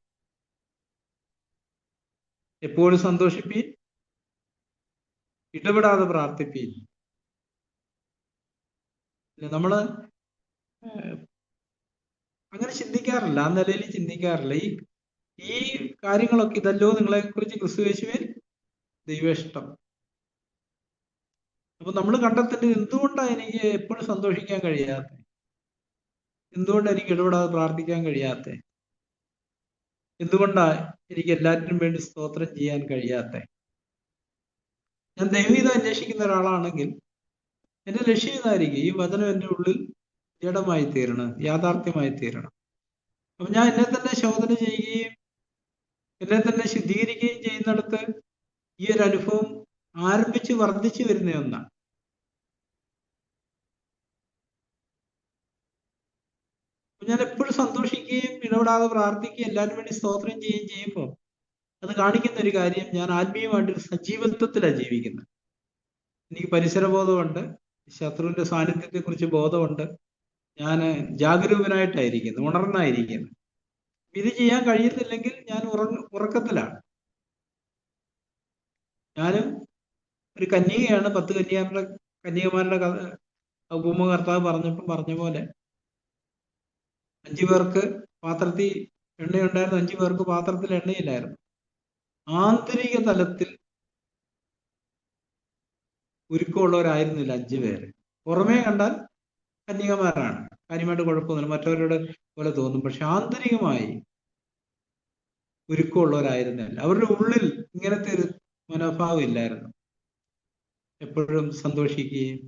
S1: എപ്പോഴും സന്തോഷിപ്പീൻ, ഇടപെടാതെ പ്രാർത്ഥിപ്പീൻ. നമ്മള് അങ്ങനെ ചിന്തിക്കാറില്ല, ആ നിലയിൽ ചിന്തിക്കാറില്ല. ഈ കാര്യങ്ങളൊക്കെ ഇതല്ലോ നിങ്ങളെ കുറിച്ച് ക്രിസ്തുയേശുവിൽ ദൈവേഷ്ടം. അപ്പൊ നമ്മൾ കണ്ടെത്തേണ്ടത് എന്തുകൊണ്ടാണ് എനിക്ക് എപ്പോഴും സന്തോഷിക്കാൻ കഴിയാത്ത, എന്തുകൊണ്ടാണ് എനിക്ക് ഇടപെടാതെ പ്രാർത്ഥിക്കാൻ കഴിയാത്ത, എന്തുകൊണ്ടാണ് എനിക്ക് എല്ലാറ്റിനും വേണ്ടി സ്തോത്രം ചെയ്യാൻ കഴിയാത്ത. ഞാൻ ദൈവീതം അന്വേഷിക്കുന്ന ഒരാളാണെങ്കിൽ എന്റെ ലക്ഷ്യം ഇതായിരിക്കും, ഈ വചനം എൻ്റെ ഉള്ളിൽ ജഡമായി തീരണം, യാഥാർത്ഥ്യമായി തീരണം. അപ്പൊ ഞാൻ എന്നെ തന്നെ ശോധന ചെയ്യുകയും എന്നെ തന്നെ ശുദ്ധീകരിക്കുകയും ചെയ്യുന്നിടത്ത് ഈ ഒരു അനുഭവം ആരംഭിച്ച് വർദ്ധിച്ചു വരുന്ന ഒന്നാണ്. ഞാൻ എപ്പോഴും സന്തോഷിക്കുകയും ഇടപെടാതെ പ്രാർത്ഥിക്കുകയും എല്ലാവരും വേണ്ടി സ്തോത്രം ചെയ്യുകയും ചെയ്യുമ്പോൾ അത് കാണിക്കുന്ന ഒരു കാര്യം, ഞാൻ ആത്മീയമായിട്ടൊരു സജീവത്വത്തിലാണ് ജീവിക്കുന്നത്. എനിക്ക് പരിസരബോധമുണ്ട്, ശത്രുവിന്റെ സാന്നിധ്യത്തെ കുറിച്ച് ബോധമുണ്ട്, ഞാൻ ജാഗരൂകനായിട്ടായിരിക്കുന്നു, ഉണർന്നായിരിക്കുന്നു. ഇത് ചെയ്യാൻ കഴിയുന്നില്ലെങ്കിൽ ഞാൻ ഉറക്കത്തിലാണ്. ഞാനും ഒരു കന്യകയാണ്. 10 കന്യകമാരുടെ ഉപമ കർത്താവ് പറഞ്ഞ പോലെ 5 പേർക്ക് പാത്രത്തിൽ എണ്ണയുണ്ടായിരുന്നു, 5 പേർക്ക് പാത്രത്തിൽ എണ്ണയില്ലായിരുന്നു. ആന്തരിക തലത്തിൽ ഒരുക്കമുള്ളവരായിരുന്നില്ല 5 പേര്. പുറമേ കണ്ടാൽ കന്യകമാരാണ്, കാര്യമായിട്ട് കുഴപ്പമൊന്നുമില്ല, മറ്റവരുടെ പോലെ തോന്നും. പക്ഷെ ആന്തരികമായി ഒരുക്കമുള്ളവരായിരുന്നില്ല. അവരുടെ ഉള്ളിൽ ഇങ്ങനത്തെ ഒരു മനോഭാവം ഇല്ലായിരുന്നു. എപ്പോഴും സന്തോഷിക്കുകയും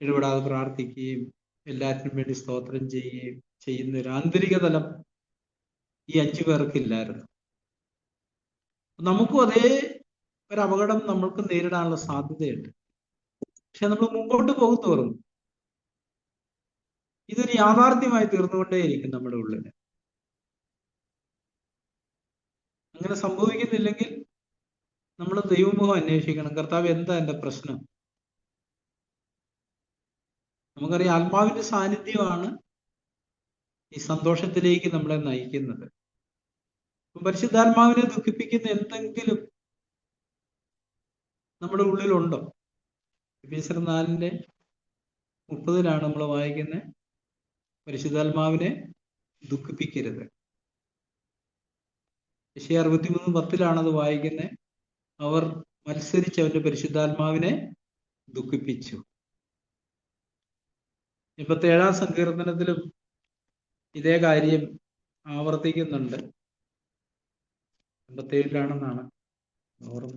S1: ഇടപെടാതെ പ്രാർത്ഥിക്കുകയും എല്ലാറ്റിനും വേണ്ടി സ്തോത്രം ചെയ്യുകയും ചെയ്യുന്ന ഒരു ആന്തരിക തലം ഈ 5 പേർക്കില്ലായിരുന്നു. നമുക്കും അതേ ഒരു അപകടം നമ്മൾക്ക് നേരിടാനുള്ള സാധ്യതയുണ്ട്. പക്ഷെ നമ്മൾ മുമ്പോട്ട് പോകുന്നതോറും ഇതൊരു യാഥാർത്ഥ്യമായി തീർന്നുകൊണ്ടേയിരിക്കും നമ്മുടെ ഉള്ളിൽ. അങ്ങനെ സംഭവിക്കുന്നില്ലെങ്കിൽ നമ്മൾ ദൈവമുഖം അന്വേഷിക്കണം. കർത്താവ്, എന്താ എൻ്റെ പ്രശ്നം? നമുക്കറിയാം, ആത്മാവിന്റെ സാന്നിധ്യമാണ് ഈ സന്തോഷത്തിലേക്ക് നമ്മളെ നയിക്കുന്നത്. പരിശുദ്ധാത്മാവിനെ ദുഃഖിപ്പിക്കുന്ന എന്തെങ്കിലും നമ്മുടെ ഉള്ളിലുണ്ടോ? എഫേസ്യർ 4:30 നമ്മൾ വായിക്കുന്നത്, പരിശുദ്ധാത്മാവിനെ ദുഃഖിപ്പിക്കരുത്. യെശയ്യാ 63:10 അത് വായിക്കുന്നത്, അവർ മത്സരിച്ച് അവന്റെ പരിശുദ്ധാത്മാവിനെ ദുഃഖിപ്പിച്ചു. 87 സങ്കീർത്തനത്തിലും ഇതേ കാര്യം ആവർത്തിക്കുന്നുണ്ട്. 87 ഓർമ്മ.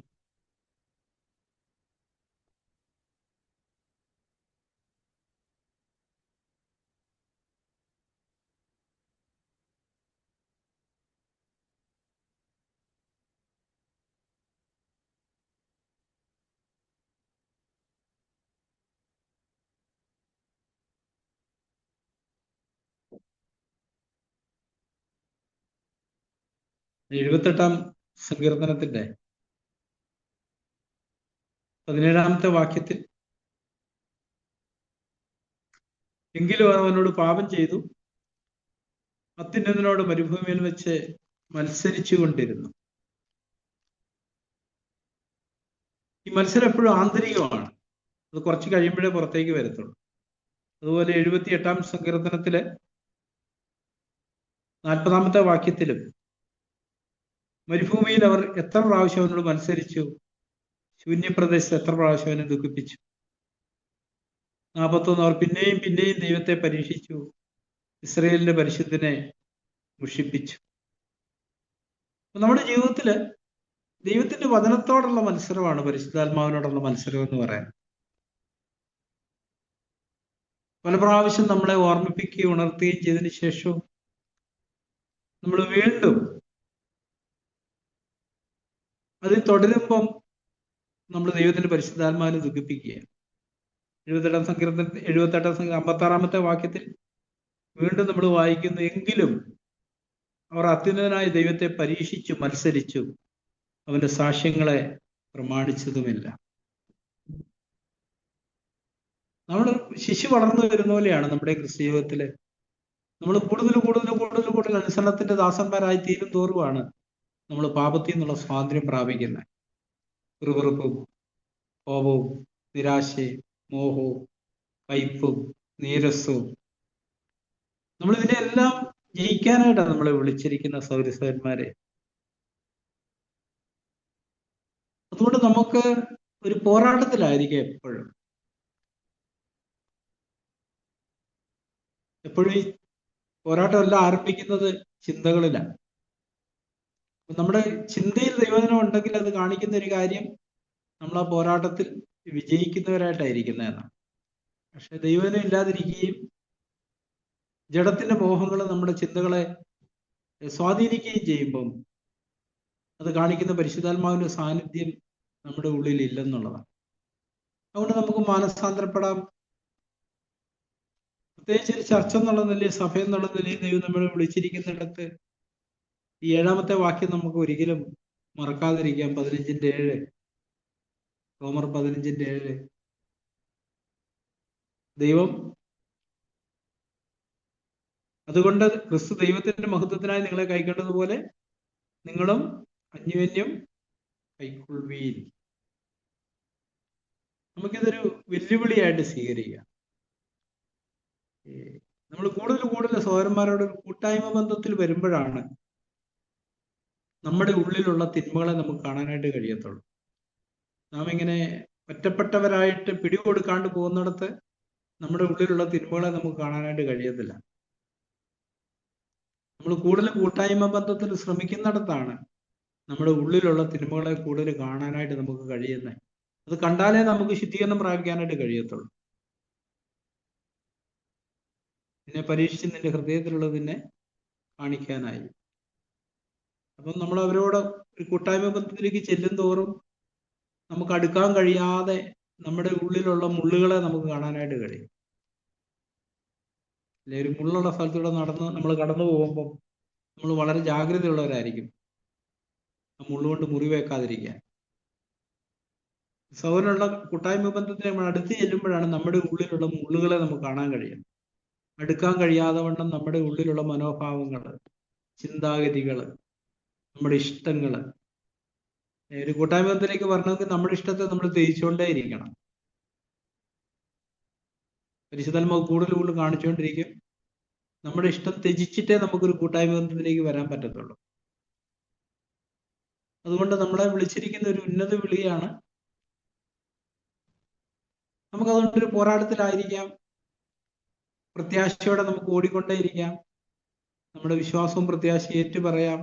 S1: 78-ാം സങ്കീർത്തനത്തിന്റെ 17-ാമത്തെ വാക്യത്തിൽ, എങ്കിലും അവനോട് പാപം ചെയ്തു അത്യുന്നതനോട് മരുഭൂമിയിൽ വെച്ച് മത്സരിച്ചു കൊണ്ടിരുന്നു. ഈ മത്സരം എപ്പോഴും ആന്തരികമാണ്, അത് കുറച്ച് കഴിയുമ്പോഴേ പുറത്തേക്ക് വരത്തുള്ളൂ. അതുപോലെ 78-ാം സങ്കീർത്തനത്തിലെ 40-ാമത്തെ വാക്യത്തിലും മരുഭൂമിയിൽ അവർ എത്ര പ്രാവശ്യം അവനോട് മത്സരിച്ചു, ശൂന്യപ്രദേശത്ത് എത്ര പ്രാവശ്യം അവനെ ദുഃഖിപ്പിച്ചു. 41 അവർ പിന്നെയും പിന്നെയും ദൈവത്തെ പരീക്ഷിച്ചു, ഇസ്രായേലിന്റെ പരിശുദ്ധനെ മുഷിപ്പിച്ചു. നമ്മുടെ ജീവിതത്തില് ദൈവത്തിന്റെ വചനത്തോടുള്ള മത്സരമാണ് പരിശുദ്ധാത്മാവിനോടുള്ള മത്സരം എന്ന് പറയാൻ. പല പ്രാവശ്യം നമ്മളെ ഓർമ്മിപ്പിക്കുകയും ഉണർത്തുകയും ചെയ്തതിന് ശേഷവും നമ്മൾ വീണ്ടും അതിൽ തുടരുമ്പം നമ്മൾ ദൈവത്തിന്റെ പരിശുദ്ധാത്മാവിനെ ദുഃഖിപ്പിക്കുകയാണ്. 78-ാം സങ്കീർത്തനത്തിൽ 56-ാമത്തെ വാക്യത്തിൽ വീണ്ടും നമ്മൾ വായിക്കുന്നു, എങ്കിലും അവർ അത്യുന്നതനായ ദൈവത്തെ പരീക്ഷിച്ചു മത്സരിച്ചു, അവന്റെ സാക്ഷ്യങ്ങളെ പ്രമാണിച്ചതുമില്ല. നമ്മൾ ശിശു വളർന്നു വരുന്ന പോലെയാണ് നമ്മുടെ ക്രിസ്ത്യ ജീവിതത്തില്. നമ്മൾ കൂടുതൽ അനുസരണത്തിന്റെ ദാസന്മാരായി തീരും തോറുമാണ് നമ്മൾ പാപത്തിൽ നിന്നുള്ള സ്വാതന്ത്ര്യം പ്രാപിക്കുന്നത്. വെറുപ്പും കോപവും നിരാശയും മോഹവും കയ്പും നീരസവും, നമ്മളിതിനെല്ലാം ജയിക്കാനായിട്ടാണ് നമ്മളെ വിളിച്ചിരിക്കുന്ന സൗരസന്മാരെ. അതുകൊണ്ട് നമുക്ക് ഒരു പോരാട്ടത്തിലായിരിക്കും എപ്പോഴും ഈ പോരാട്ടമെല്ലാം ആരംഭിക്കുന്നത് ചിന്തകളിലാണ്. നമ്മുടെ ചിന്തയിൽ ദൈവവചനം ഉണ്ടെങ്കിൽ അത് കാണിക്കുന്ന ഒരു കാര്യം നമ്മൾ ആ പോരാട്ടത്തിൽ വിജയിക്കുന്നവരായിട്ടായിരിക്കുന്നതെന്നാണ്. പക്ഷെ ദൈവവചനം ഇല്ലാതിരിക്കുകയും ജഡത്തിന്റെ മോഹങ്ങൾ നമ്മുടെ ചിന്തകളെ സ്വാധീനിക്കുകയും ചെയ്യുമ്പം അത് കാണിക്കുന്ന പരിശുദ്ധാത്മാവിന്റെ സാന്നിധ്യം നമ്മുടെ ഉള്ളിൽ ഇല്ലെന്നുള്ളതാണ്. അതുകൊണ്ട് നമുക്ക് മാനസാന്തരപ്പെടാം. പ്രത്യേകിച്ച് ഒരു ചർച്ച എന്നുള്ള നിലയിൽ, സഭ എന്നുള്ള നിലയിൽ ദൈവം നമ്മളെ വിളിച്ചിരിക്കുന്നിടത്ത് ഈ 7-ാമത്തെ വാക്യം നമുക്ക് ഒരിക്കലും മറക്കാതിരിക്കാം. 15-7, റോമർ 15-7. ദൈവം അതുകൊണ്ട് ക്രിസ്തു ദൈവത്തിന്റെ മഹത്വത്തിനായി നിങ്ങളെ കൈക്കൊണ്ടതുപോലെ നിങ്ങളും അന്യോന്യം കൈക്കൊള്ളുവീൻ. നമുക്കിതൊരു വെല്ലുവിളിയായിട്ട് സ്വീകരിക്കാം. നമ്മൾ കൂടുതൽ സഹോദരന്മാരോട് കൂട്ടായ്മ ബന്ധത്തിൽ വരുമ്പോഴാണ് നമ്മുടെ ഉള്ളിലുള്ള തിന്മകളെ നമുക്ക് കാണാനായിട്ട് കഴിയത്തുള്ളൂ. നാം ഇങ്ങനെ ഒറ്റപ്പെട്ടവരായിട്ട് പിടികൊടുക്കാണ്ട് പോകുന്നിടത്ത് നമ്മുടെ ഉള്ളിലുള്ള തിന്മകളെ നമുക്ക് കാണാനായിട്ട് കഴിയത്തില്ല. നമ്മൾ കൂടുതൽ കൂട്ടായ്മ ബന്ധത്തിൽ ശ്രമിക്കുന്നിടത്താണ് നമ്മുടെ ഉള്ളിലുള്ള തിന്മകളെ കൂടുതൽ കാണാനായിട്ട് നമുക്ക് കഴിയുന്നത്. അത് കണ്ടാലേ നമുക്ക് ശുദ്ധീകരണം പ്രാപിക്കാനായിട്ട് കഴിയത്തുള്ളൂ. നിന്നെ പരീക്ഷിച്ച് നിന്റെ ഹൃദയത്തിലുള്ളതിനെ കാണിക്കാനായി. അപ്പം നമ്മൾ അവരോട് ഒരു കൂട്ടായ്മ ബന്ധത്തിലേക്ക് ചെല്ലും തോറും നമുക്ക് അടുക്കാൻ കഴിയാതെ നമ്മുടെ ഉള്ളിലുള്ള മുള്ളുകളെ നമുക്ക് കാണാനായിട്ട് കഴിയും. അല്ലെ, ഒരു മുള്ളുള്ള സ്ഥലത്തൂടെ നമ്മൾ കടന്നു പോകുമ്പം നമ്മൾ വളരെ ജാഗ്രതയുള്ളവരായിരിക്കും ആ മുള്ളുകൊണ്ട് മുറിവേക്കാതിരിക്കാൻ. സൗകര്യമുള്ള കൂട്ടായ്മ ബന്ധത്തിൽ നമ്മൾ അടുത്ത് ചെല്ലുമ്പോഴാണ് നമ്മുടെ ഉള്ളിലുള്ള മുള്ളുകളെ നമുക്ക് കാണാൻ കഴിയും. അടുക്കാൻ കഴിയാതെ വണ്ണം നമ്മുടെ ഉള്ളിലുള്ള മനോഭാവങ്ങള്, ചിന്താഗതികള്, നമ്മുടെ ഇഷ്ടങ്ങള്. ഒരു കൂട്ടായ്മ ബന്ധത്തിലേക്ക് വരണമെങ്കിൽ നമ്മുടെ ഇഷ്ടത്തെ നമ്മൾ ത്യജിച്ചുകൊണ്ടേ ഇരിക്കണം. പരിശുദ്ധാത്മാവ് കൂടുതൽ കാണിച്ചുകൊണ്ടിരിക്കും. നമ്മുടെ ഇഷ്ടം ത്യജിച്ചിട്ടേ നമുക്കൊരു കൂട്ടായ്മ ബന്ധത്തിലേക്ക് വരാൻ പറ്റത്തുള്ളൂ. അതുകൊണ്ട് നമ്മളെ വിളിച്ചിരിക്കുന്ന ഒരു ഉന്നത വിളിയാണ്. നമുക്കതുകൊണ്ടൊരു പോരാട്ടത്തിലായിരിക്കാം. പ്രത്യാശയോടെ നമുക്ക് ഓടിക്കൊണ്ടേയിരിക്കാം. നമ്മുടെ വിശ്വാസവും പ്രത്യാശയും ഏറ്റുപറയാം.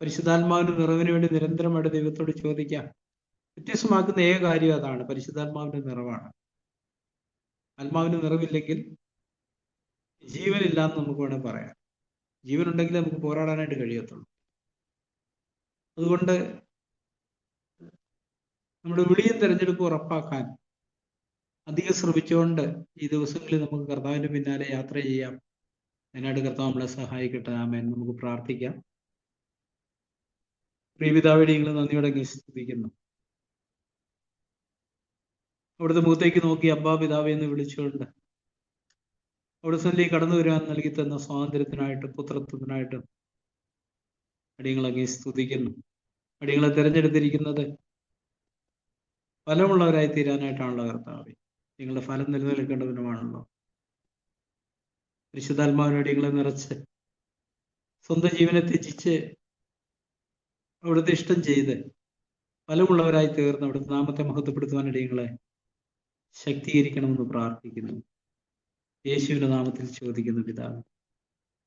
S1: പരിശുദ്ധാത്മാവിന്റെ നിറവിന് വേണ്ടി നിരന്തരമായിട്ട് ദൈവത്തോട് ചോദിക്കാം. വ്യത്യസ്തമാക്കുന്ന ഏക കാര്യം അതാണ്, പരിശുദ്ധാത്മാവിന്റെ നിറവാണ്. ആത്മാവിന്റെ നിറവില്ലെങ്കിൽ ജീവനില്ല എന്ന് നമുക്ക് വേണമെങ്കിൽ പറയാം. ജീവനുണ്ടെങ്കിൽ നമുക്ക് പോരാടാനായിട്ട് കഴിയത്തുള്ളൂ. അതുകൊണ്ട് നമ്മുടെ വിളിയും തിരഞ്ഞെടുപ്പും ഉറപ്പാക്കാൻ അധികം ശ്രമിച്ചുകൊണ്ട് ഈ ദിവസങ്ങളിൽ നമുക്ക് കർത്താവിന്റെ പിന്നാലെ യാത്ര ചെയ്യാം. അതിനായിട്ട് കർത്താവ് നമ്മളെ സഹായിക്കട്ടെ. ആമേൻ. നമുക്ക് പ്രാർത്ഥിക്കാം. പ്രിയപിതാവിടെ നിങ്ങൾ നന്ദിയോടെ സ്തുതിക്കുന്നു. അവിടുത്തെ മുഖത്തേക്ക് നോക്കി അബ്ബാ പിതാവേ എന്ന് വിളിച്ചുകൊണ്ട് അവിടുത്തെ കടന്നു വരുവാൻ നൽകി തന്ന സ്വാതന്ത്ര്യത്തിനായിട്ട് പുത്രത്വത്തിനായിട്ട് അടിയങ്ങളെ സ്തുതിക്കുന്നു. അടിയങ്ങളെ തിരഞ്ഞെടുത്തിരിക്കുന്നത് ഫലമുള്ളവരായി തീരാനായിട്ടാണല്ലോ കർത്താവേ. നിങ്ങളുടെ ഫലം നിലനിൽക്കേണ്ടതിനുമാണല്ലോ. പരിശുദ്ധാത്മാവിനെ അടിയങ്ങളെ നിറച്ച് സ്വന്തം ജീവനെ ത്യജിച്ച് അവിടുത്തെ ഇഷ്ടം ചെയ്ത് ഫലമുള്ളവരായി തീർന്ന് അവിടുത്തെ നാമത്തെ മഹത്വപ്പെടുത്തുവാൻ അടിയങ്ങളെ ശക്തീകരിക്കണമെന്ന് പ്രാർത്ഥിക്കുന്നു. യേശുവിന്റെ നാമത്തിൽ ചോദിക്കുന്നു പിതാവേ.